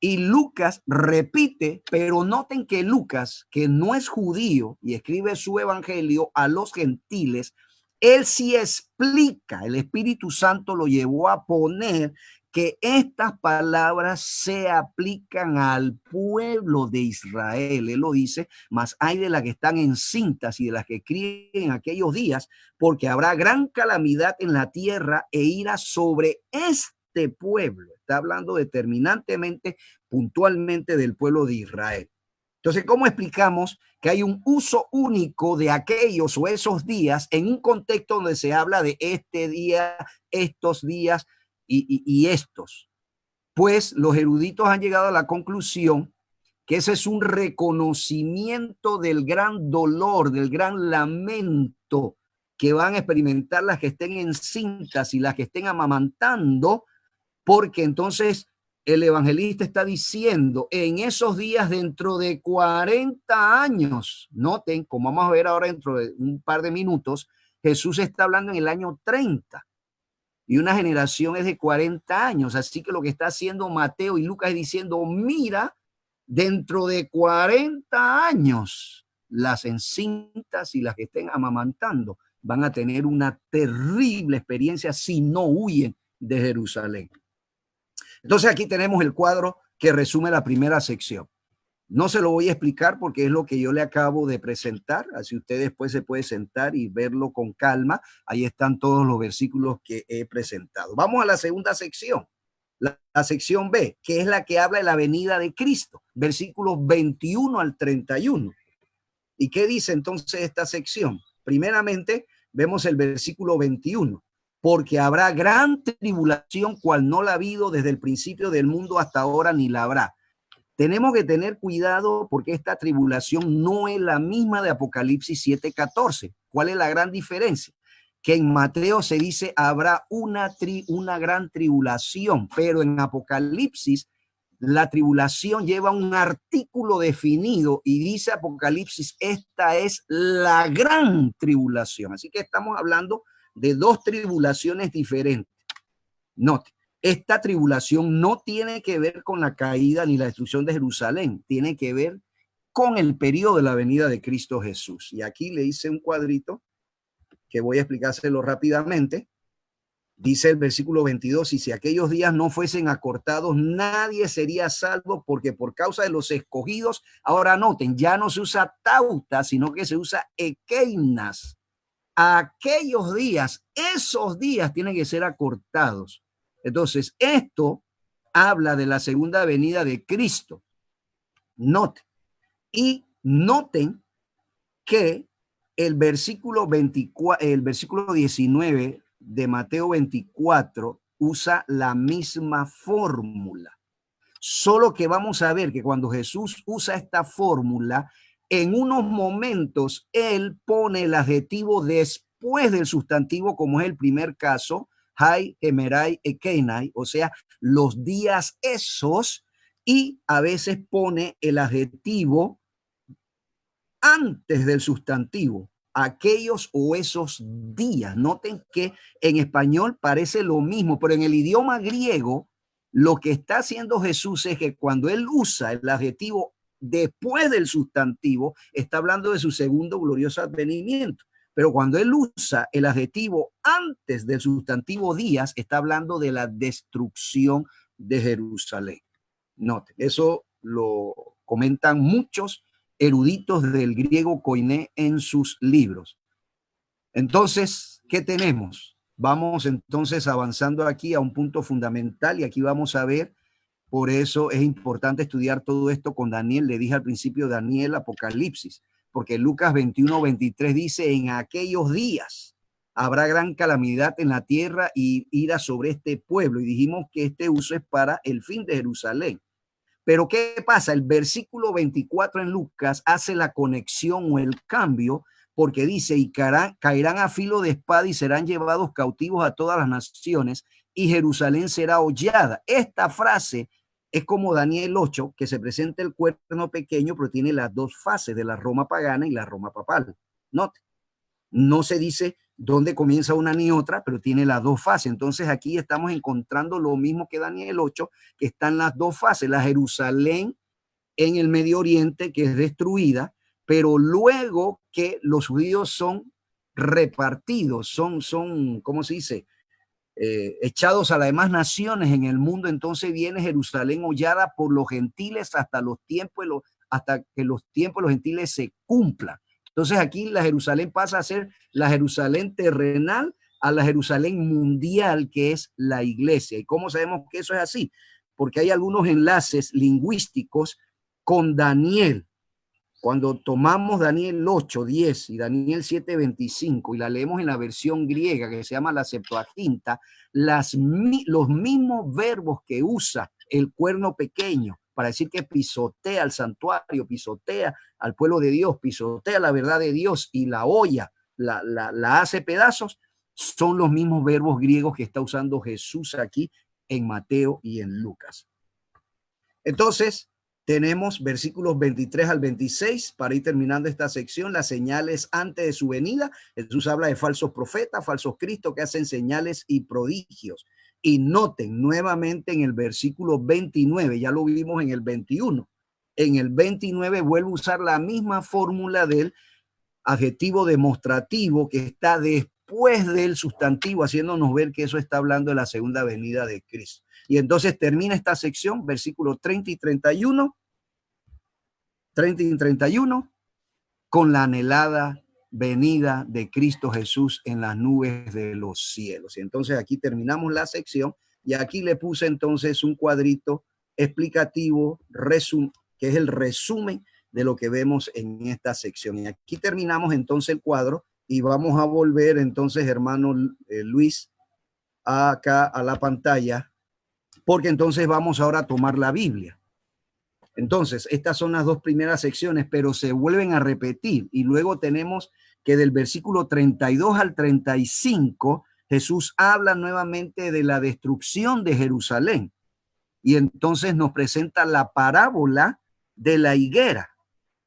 Y Lucas repite, pero noten que Lucas, que no es judío y escribe su evangelio a los gentiles, él sí explica, el Espíritu Santo lo llevó a poner que estas palabras se aplican al pueblo de Israel. Él lo dice, mas hay de las que están encintas y de las que críen en aquellos días, porque habrá gran calamidad en la tierra e ira sobre este pueblo. Está hablando determinantemente, puntualmente del pueblo de Israel. Entonces, ¿cómo explicamos que hay un uso único de aquellos o esos días en un contexto donde se habla de este día, estos días y estos? Pues los eruditos han llegado a la conclusión que ese es un reconocimiento del gran dolor, del gran lamento que van a experimentar las que estén encintas y las que estén amamantando, porque entonces el evangelista está diciendo en esos días dentro de 40 años, noten, como vamos a ver ahora dentro de un par de minutos, Jesús está hablando en el año 30 y una generación es de 40 años. Así que lo que está haciendo Mateo y Lucas es diciendo, mira, dentro de 40 años, las encintas y las que estén amamantando van a tener una terrible experiencia si no huyen de Jerusalén. Entonces aquí tenemos el cuadro que resume la primera sección. No se lo voy a explicar porque es lo que yo le acabo de presentar, así usted después se puede sentar y verlo con calma. Ahí están todos los versículos que he presentado. Vamos a la segunda sección, la sección B, que es la que habla de la venida de Cristo, versículos 21 al 31. ¿Y qué dice entonces esta sección? Primeramente, vemos el versículo 21. Porque habrá gran tribulación, cual no la ha habido desde el principio del mundo hasta ahora, ni la habrá. Tenemos que tener cuidado porque esta tribulación no es la misma de Apocalipsis 7:14. ¿Cuál es la gran diferencia? Que en Mateo se dice habrá una gran tribulación, pero en Apocalipsis la tribulación lleva un artículo definido y dice Apocalipsis, esta es la gran tribulación. Así que estamos hablando de dos tribulaciones diferentes. Note, esta tribulación no tiene que ver con la caída ni la destrucción de Jerusalén, tiene que ver con el periodo de la venida de Cristo Jesús. Y aquí le hice un cuadrito que voy a explicárselo rápidamente. Dice el versículo 22, y si aquellos días no fuesen acortados, nadie sería salvo, porque por causa de los escogidos, ahora noten, ya no se usa tauta, sino que se usa ekeinas. Aquellos días, esos días tienen que ser acortados. Entonces, esto habla de la segunda venida de Cristo. Noten. Y noten que el versículo 19 de Mateo 24 usa la misma fórmula. Solo que vamos a ver que cuando Jesús usa esta fórmula, en unos momentos él pone el adjetivo después del sustantivo, como es el primer caso, hai, emerai, ekeinai, o sea, los días esos, y a veces pone el adjetivo antes del sustantivo, aquellos o esos días. Noten que en español parece lo mismo, pero en el idioma griego lo que está haciendo Jesús es que cuando él usa el adjetivo después del sustantivo, está hablando de su segundo glorioso advenimiento. Pero cuando él usa el adjetivo antes del sustantivo días, está hablando de la destrucción de Jerusalén. Noten, eso lo comentan muchos eruditos del griego koiné en sus libros. Entonces, ¿qué tenemos? Vamos entonces avanzando aquí a un punto fundamental y aquí vamos a ver, por eso es importante estudiar todo esto con Daniel. Le dije al principio Daniel, Apocalipsis, porque Lucas 21:23 dice, en aquellos días habrá gran calamidad en la tierra y ira sobre este pueblo. Y dijimos que este uso es para el fin de Jerusalén. Pero ¿qué pasa? El versículo 24 en Lucas hace la conexión o el cambio, porque dice, y caerán a filo de espada y serán llevados cautivos a todas las naciones y Jerusalén será hollada. Esta frase es como Daniel 8, que se presenta el cuerno pequeño, pero tiene las dos fases de la Roma pagana y la Roma papal. No se dice dónde comienza una ni otra, pero tiene las dos fases. Entonces aquí estamos encontrando lo mismo que Daniel 8, que están las dos fases. La Jerusalén en el Medio Oriente, que es destruida, pero luego que los judíos son repartidos, son ¿cómo se dice? Echados a las demás naciones en el mundo, entonces viene Jerusalén hollada por los gentiles hasta que los tiempos de los gentiles se cumplan. Entonces aquí la Jerusalén pasa a ser la Jerusalén terrenal a la Jerusalén mundial, que es la iglesia. ¿Y cómo sabemos que eso es así? Porque hay algunos enlaces lingüísticos con Daniel. Cuando tomamos Daniel 8:10 y Daniel 7:25 y la leemos en la versión griega que se llama la Septuaginta, los mismos verbos que usa el cuerno pequeño para decir que pisotea al santuario, pisotea al pueblo de Dios, pisotea la verdad de Dios y la olla, la hace pedazos, son los mismos verbos griegos que está usando Jesús aquí en Mateo y en Lucas. Entonces, tenemos versículos 23 al 26 para ir terminando esta sección, las señales antes de su venida. Jesús habla de falsos profetas, falsos cristos que hacen señales y prodigios. Y noten nuevamente en el versículo 29, ya lo vimos en el 21. En el 29 vuelve a usar la misma fórmula del adjetivo demostrativo que está después del sustantivo, haciéndonos ver que eso está hablando de la segunda venida de Cristo. Y entonces termina esta sección, versículos 30 y 31, con la anhelada venida de Cristo Jesús en las nubes de los cielos. Y entonces aquí terminamos la sección y aquí le puse entonces un cuadrito explicativo, que es el resumen de lo que vemos en esta sección. Y aquí terminamos entonces el cuadro y vamos a volver entonces, hermano Luis, acá a la pantalla, porque entonces vamos ahora a tomar la Biblia. Entonces, estas son las dos primeras secciones, pero se vuelven a repetir. Y luego tenemos que del versículo 32 al 35, Jesús habla nuevamente de la destrucción de Jerusalén. Y entonces nos presenta la parábola de la higuera.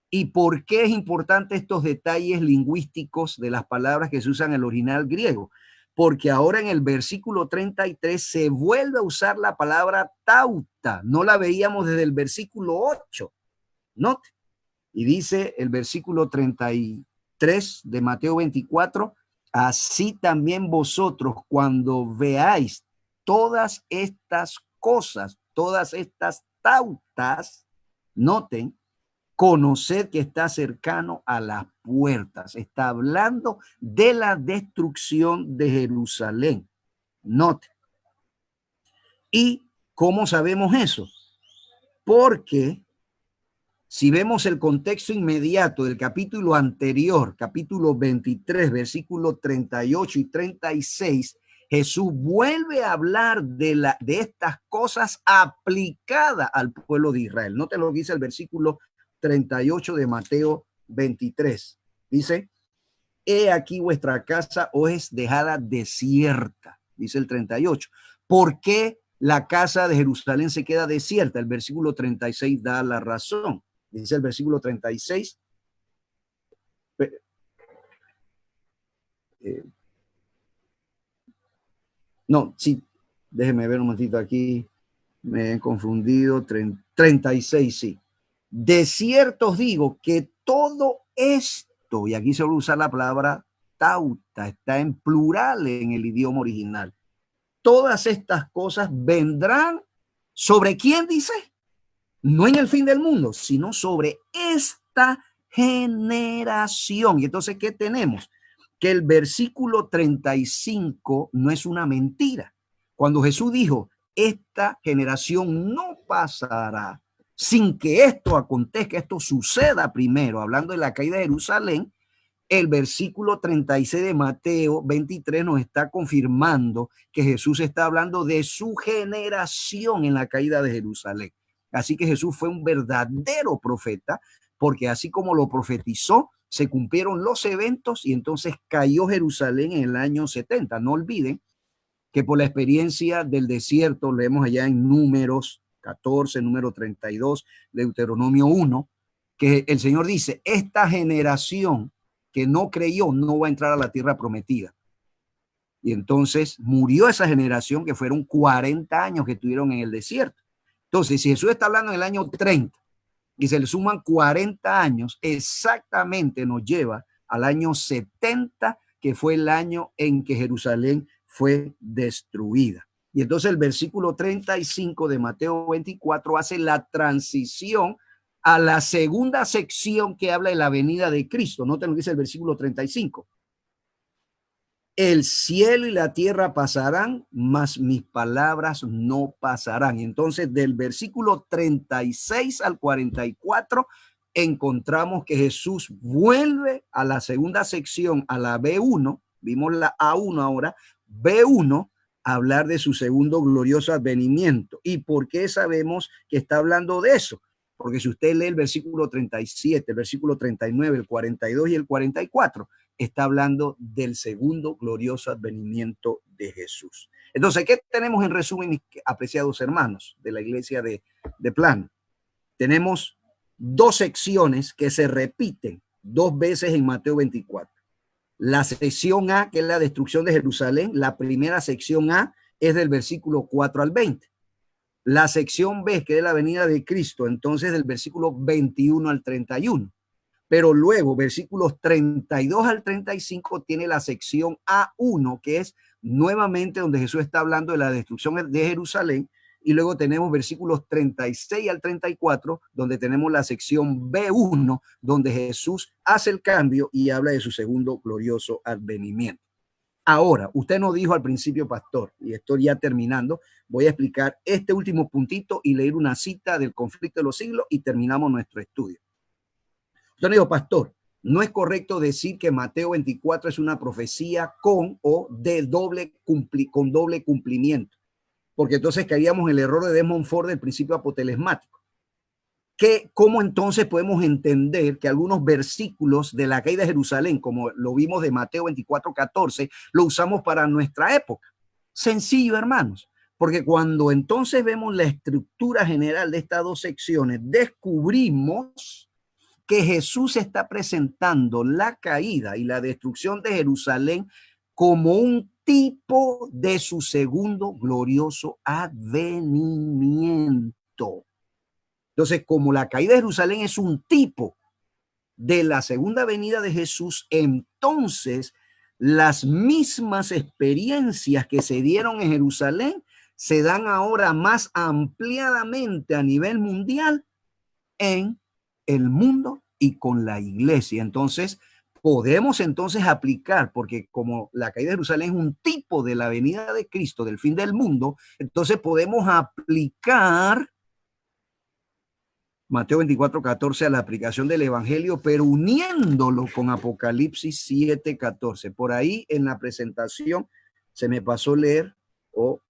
¿Y por qué es importante estos detalles lingüísticos de las palabras que se usan en el original griego? Porque ahora en el versículo 33 se vuelve a usar la palabra tauta. No la veíamos desde el versículo 8. Note. Y dice el versículo 33 de Mateo 24, así también vosotros cuando veáis todas estas cosas, todas estas tautas, noten, conoced que está cercano a las puertas. Está hablando de la destrucción de Jerusalén. Note. ¿Y cómo sabemos eso? Porque si vemos el contexto inmediato del capítulo anterior, capítulo 23, versículos 38 y 36, Jesús vuelve a hablar de estas cosas aplicadas al pueblo de Israel. Note lo que dice el versículo 38 de Mateo 23. Dice, he aquí vuestra casa os es dejada desierta, dice el 38. ¿Por qué la casa de Jerusalén se queda desierta? El versículo 36 da la razón. Dice el versículo 36. No, sí, déjeme ver un momentito aquí. Me he confundido. 36, sí. De cierto os digo que todo esto, y aquí se va a usar la palabra tauta, está en plural en el idioma original. Todas estas cosas vendrán sobre quién dice, no en el fin del mundo, sino sobre esta generación. Y entonces, ¿qué tenemos? que el versículo 35 no es una mentira. Cuando Jesús dijo, esta generación no pasará sin que esto acontezca, esto suceda primero, hablando de la caída de Jerusalén, el versículo 36 de Mateo 23 nos está confirmando que Jesús está hablando de su generación en la caída de Jerusalén. Así que Jesús fue un verdadero profeta, porque así como lo profetizó, se cumplieron los eventos y entonces cayó Jerusalén en el año 70. No olviden que por la experiencia del desierto, leemos allá en Números 14, número 32, Deuteronomio 1, que el Señor dice, esta generación que no creyó no va a entrar a la tierra prometida. Y entonces murió esa generación, que fueron 40 años que estuvieron en el desierto. Entonces, si Jesús está hablando en el año 30 y se le suman 40 años, exactamente nos lleva al año 70, que fue el año en que Jerusalén fue destruida. Y entonces el versículo 35 de Mateo 24 hace la transición a la segunda sección que habla de la venida de Cristo. Noten lo que dice el versículo 35. El cielo y la tierra pasarán, mas mis palabras no pasarán. Y entonces del versículo 36 al 44 encontramos que Jesús vuelve a la segunda sección, a la B1, vimos la A1 ahora, B1, a hablar de su segundo glorioso advenimiento. ¿Y por qué sabemos que está hablando de eso? Porque si usted lee el versículo 37, el versículo 39, el 42 y el 44, está hablando del segundo glorioso advenimiento de Jesús. Entonces, ¿qué tenemos en resumen, mis apreciados hermanos de la iglesia de Plano? Tenemos dos secciones que se repiten dos veces en Mateo 24. La sección A, que es la destrucción de Jerusalén, la primera sección A es del versículo 4 al 20. La sección B, que es la venida de Cristo, entonces del versículo 21 al 31. Pero luego, versículos 32 al 35, tiene la sección A1, que es nuevamente donde Jesús está hablando de la destrucción de Jerusalén. Y luego tenemos versículos 36 al 34, donde tenemos la sección B1, donde Jesús hace el cambio y habla de su segundo glorioso advenimiento. Ahora, usted nos dijo al principio, pastor, y estoy ya terminando, voy a explicar este último puntito y leer una cita del conflicto de los siglos y terminamos nuestro estudio. Usted nos dijo, pastor, no es correcto decir que Mateo 24 es una profecía con doble cumplimiento, porque entonces caíamos en el error de Desmond Ford del principio apotelesmático. ¿Cómo entonces podemos entender que algunos versículos de la caída de Jerusalén, como lo vimos de Mateo 24:14, lo usamos para nuestra época? Sencillo, hermanos, porque cuando entonces vemos la estructura general de estas dos secciones, descubrimos que Jesús está presentando la caída y la destrucción de Jerusalén como un tipo de su segundo glorioso advenimiento. Entonces, como la caída de Jerusalén es un tipo de la segunda venida de Jesús, entonces las mismas experiencias que se dieron en Jerusalén se dan ahora más ampliadamente a nivel mundial en el mundo y con la iglesia. Entonces, podemos entonces aplicar, porque como la caída de Jerusalén es un tipo de la venida de Cristo, del fin del mundo, entonces podemos aplicar Mateo 24:14 a la aplicación del evangelio, pero uniéndolo con Apocalipsis 7:14. Por ahí en la presentación se me pasó leer o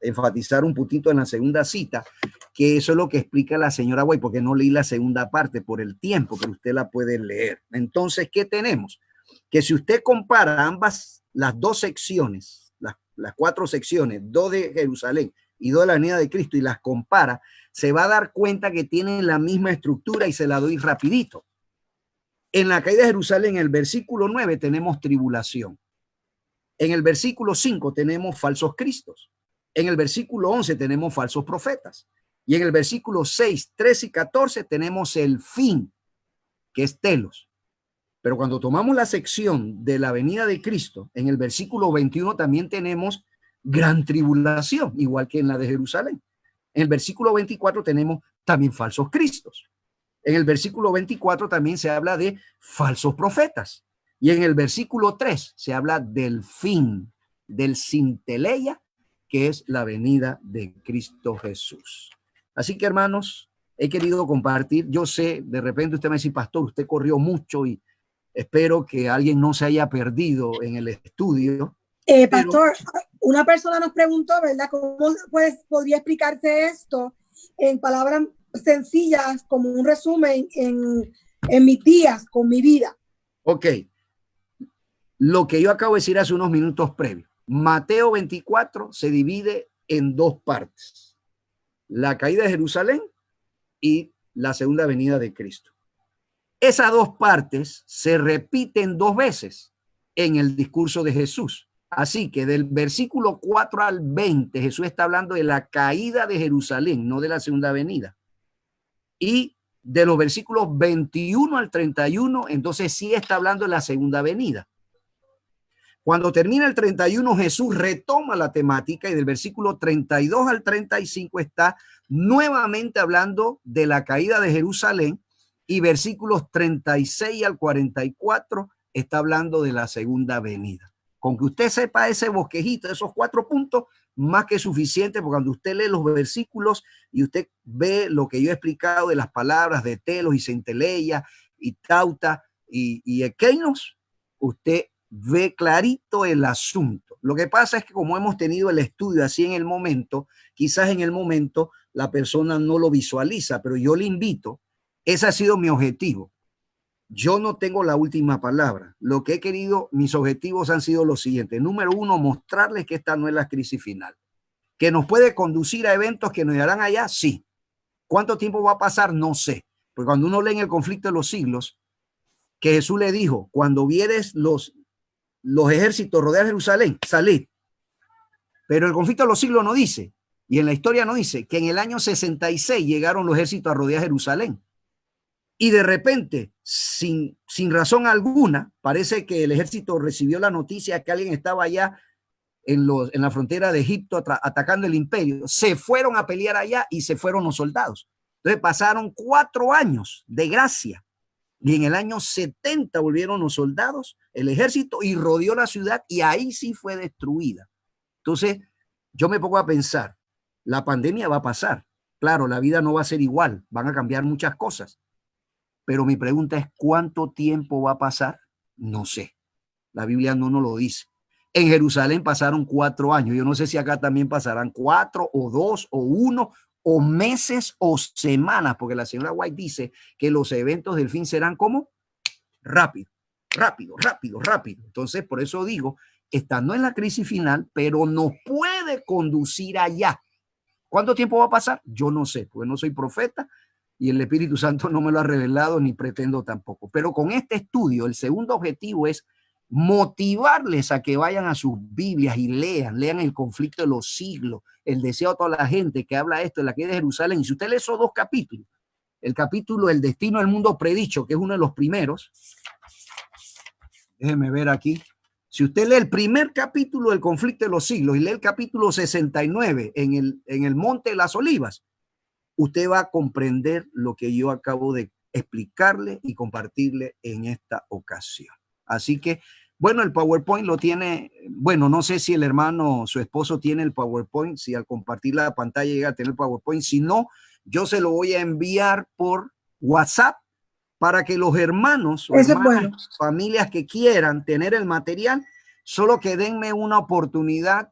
enfatizar un poquito en la segunda cita, que eso es lo que explica la señora Guay, porque no leí la segunda parte por el tiempo, pero usted la puede leer. Entonces, ¿qué tenemos? Que si usted compara las dos secciones, las cuatro secciones, dos de Jerusalén y dos de la venida de Cristo, y las compara, se va a dar cuenta que tienen la misma estructura y se la doy rapidito. En la caída de Jerusalén, en el versículo 9, tenemos tribulación. En el versículo 5 tenemos falsos cristos. En el versículo 11 tenemos falsos profetas. Y en el versículo 6, 13 y 14 tenemos el fin, que es telos. Pero cuando tomamos la sección de la venida de Cristo, en el versículo 21 también tenemos gran tribulación, igual que en la de Jerusalén. En el versículo 24 tenemos también falsos cristos. En el versículo 24 también se habla de falsos profetas. Y en el versículo 3 se habla del fin, del sinteleia, que es la venida de Cristo Jesús. Así que, hermanos, he querido compartir. Yo sé, de repente usted me dice, pastor, usted corrió mucho y espero que alguien no se haya perdido en el estudio. Pastor, una persona nos preguntó, ¿verdad? ¿Cómo pues, podría explicarse esto en palabras sencillas, como un resumen en mis días, con mi vida? Ok. Lo que yo acabo de decir hace unos minutos previos. Mateo 24 se divide en dos partes. La caída de Jerusalén y la segunda venida de Cristo. Esas dos partes se repiten dos veces en el discurso de Jesús. Así que del versículo 4 al 20, Jesús está hablando de la caída de Jerusalén, no de la segunda venida. Y de los versículos 21 al 31, entonces sí está hablando de la segunda venida. Cuando termina el 31, Jesús retoma la temática y del versículo 32 al 35 está nuevamente hablando de la caída de Jerusalén y versículos 36 al 44 está hablando de la segunda venida. Con que usted sepa ese bosquejito, esos 4 puntos, más que suficiente, porque cuando usted lee los versículos y usted ve lo que yo he explicado de las palabras de telos y centeleia y tauta y ekeinos, usted ve clarito el asunto. Lo que pasa es que como hemos tenido el estudio así en el momento, quizás en el momento la persona no lo visualiza, pero yo le invito, ese ha sido mi objetivo. Yo no tengo la última palabra. Lo que he querido, mis objetivos han sido los siguientes. Número 1, mostrarles que esta no es la crisis final. ¿Que nos puede conducir a eventos que nos llevarán allá? Sí. ¿Cuánto tiempo va a pasar? No sé. Porque cuando uno lee en el conflicto de los siglos, que Jesús le dijo, cuando vieres los ejércitos rodear Jerusalén, salid. Pero el conflicto de los siglos no dice, y en la historia no dice, que en el año 66 llegaron los ejércitos a rodear Jerusalén. Y de repente, sin razón alguna, parece que el ejército recibió la noticia que alguien estaba allá en la frontera de Egipto atacando el imperio. Se fueron a pelear allá y se fueron los soldados. Entonces pasaron 4 años de gracia. Y en el año 70 volvieron los soldados, el ejército, y rodeó la ciudad y ahí sí fue destruida. Entonces, yo me pongo a pensar, la pandemia va a pasar. Claro, la vida no va a ser igual, van a cambiar muchas cosas. Pero mi pregunta es, ¿cuánto tiempo va a pasar? No sé. La Biblia no nos lo dice. En Jerusalén pasaron 4 años. Yo no sé si acá también pasarán 4 o 2 o 1 o meses o semanas, porque la señora White dice que los eventos del fin serán como rápido. Entonces, por eso digo, esta no es la crisis final, pero nos puede conducir allá. ¿Cuánto tiempo va a pasar? Yo no sé, porque no soy profeta y el Espíritu Santo no me lo ha revelado ni pretendo tampoco. Pero con este estudio, el segundo objetivo es motivarles a que vayan a sus Biblias y lean el conflicto de los siglos, el deseo de toda la gente que habla esto de la caída de Jerusalén. Y si usted lee esos 2 capítulos, el capítulo El destino del mundo predicho, que es uno de los primeros, déjeme ver aquí, si usted lee el primer capítulo del conflicto de los siglos y lee el capítulo 69 en el Monte de las Olivas, usted va a comprender lo que yo acabo de explicarle y compartirle en esta ocasión. Así que, bueno, el PowerPoint lo tiene, bueno, no sé si el hermano, su esposo tiene el PowerPoint, si al compartir la pantalla llega a tener el PowerPoint, si no, yo se lo voy a enviar por WhatsApp para que los hermanos o hermanas, familias que quieran tener el material, solo que denme una oportunidad.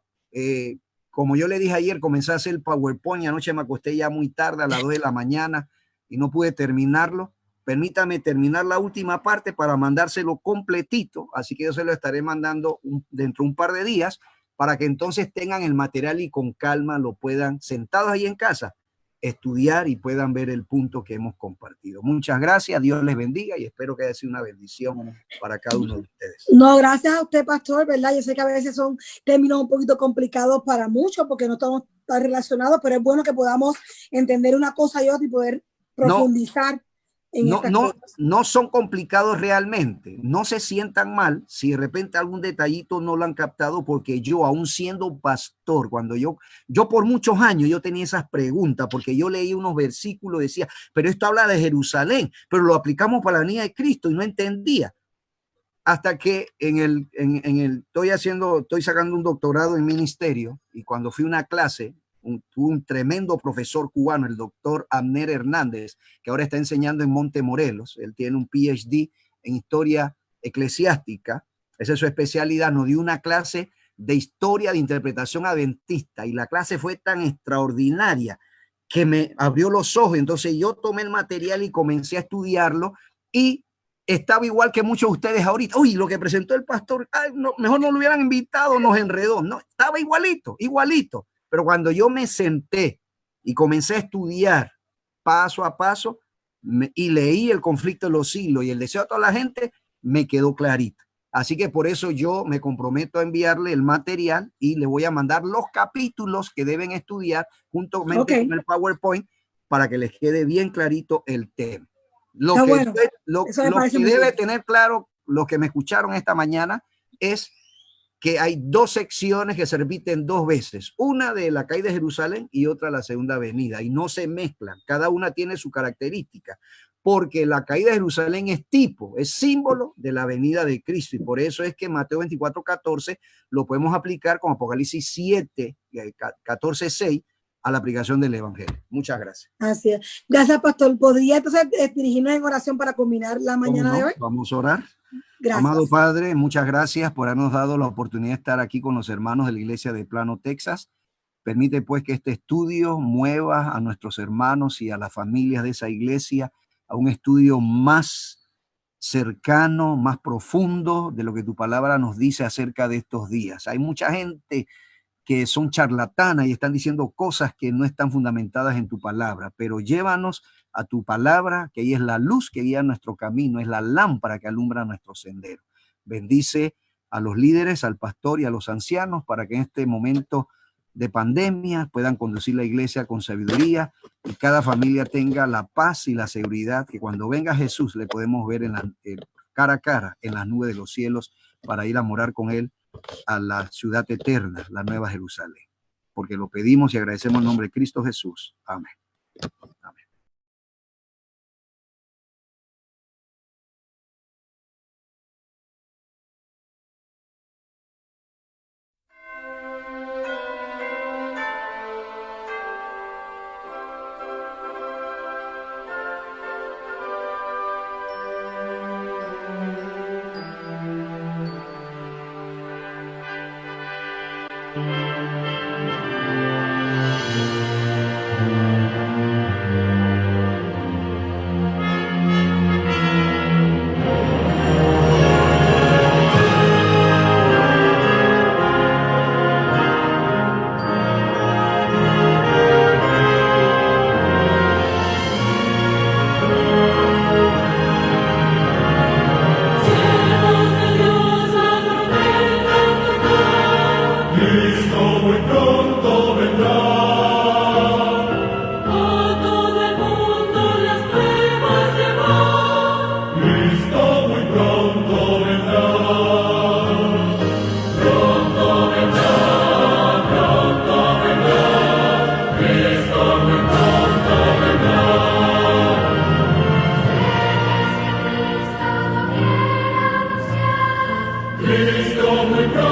Como yo le dije ayer, comencé a hacer el PowerPoint y anoche me acosté ya muy tarde a las 2 de la mañana y no pude terminarlo. Permítame terminar la última parte para mandárselo completito, así que yo se lo estaré mandando dentro de un par de días para que entonces tengan el material y con calma lo puedan, sentados ahí en casa, estudiar y puedan ver el punto que hemos compartido. Muchas gracias, Dios les bendiga y espero que haya sido una bendición para cada uno de ustedes. No, gracias a usted, pastor, ¿verdad? Yo sé que a veces son términos un poquito complicados para muchos porque no estamos tan relacionados, pero es bueno que podamos entender una cosa y otra y poder profundizar. No son complicados realmente. No se sientan mal si de repente algún detallito no lo han captado, porque yo, aún siendo pastor, cuando yo por muchos años yo tenía esas preguntas, porque yo leí unos versículos, decía, pero esto habla de Jerusalén, pero lo aplicamos para la venida de Cristo y no entendía. hasta que estoy sacando un doctorado en ministerio, y cuando fui a una clase, tuve un tremendo profesor cubano, el doctor Abner Hernández, que ahora está enseñando en Montemorelos. Él tiene un PhD en historia eclesiástica, esa es su especialidad. Nos dio una clase de historia de interpretación adventista, y la clase fue tan extraordinaria que me abrió los ojos. Entonces yo tomé el material y comencé a estudiarlo, y estaba igual que muchos de ustedes ahorita. Uy, lo que presentó el pastor, ay, no, mejor no lo hubieran invitado, nos enredó. No, estaba igualito, igualito. Pero cuando yo me senté y comencé a estudiar paso a paso y leí el conflicto de los siglos y el deseo de toda la gente, me quedó clarito. Así que por eso yo me comprometo a enviarle el material y le voy a mandar los capítulos que deben estudiar juntamente con el PowerPoint para que les quede bien clarito el tema. Lo que debe tener claro los que me escucharon esta mañana es que hay dos secciones que se repiten dos veces, una de la caída de Jerusalén y otra la segunda venida, y no se mezclan, cada una tiene su característica, porque la caída de Jerusalén es tipo, es símbolo de la venida de Cristo, y por eso es que Mateo 24:14 lo podemos aplicar con Apocalipsis 7:14:6 a la aplicación del Evangelio. Muchas gracias. Así es. Gracias, pastor. ¿Podría entonces dirigirnos en oración para culminar la mañana de hoy? Vamos a orar. Gracias. Amado Padre, muchas gracias por habernos dado la oportunidad de estar aquí con los hermanos de la iglesia de Plano, Texas. Permite pues que este estudio mueva a nuestros hermanos y a las familias de esa iglesia a un estudio más cercano, más profundo de lo que tu palabra nos dice acerca de estos días. Hay mucha gente que son charlatanas y están diciendo cosas que no están fundamentadas en tu palabra, pero llévanos a tu palabra, que ahí es la luz que guía nuestro camino, es la lámpara que alumbra nuestro sendero. Bendice a los líderes, al pastor y a los ancianos para que en este momento de pandemia puedan conducir la iglesia con sabiduría y cada familia tenga la paz y la seguridad que cuando venga Jesús le podemos ver cara a cara en las nubes de los cielos para ir a morar con él a la ciudad eterna, la Nueva Jerusalén. Porque lo pedimos y agradecemos en nombre de Cristo Jesús. Amén. Amén. Cristo muy pronto.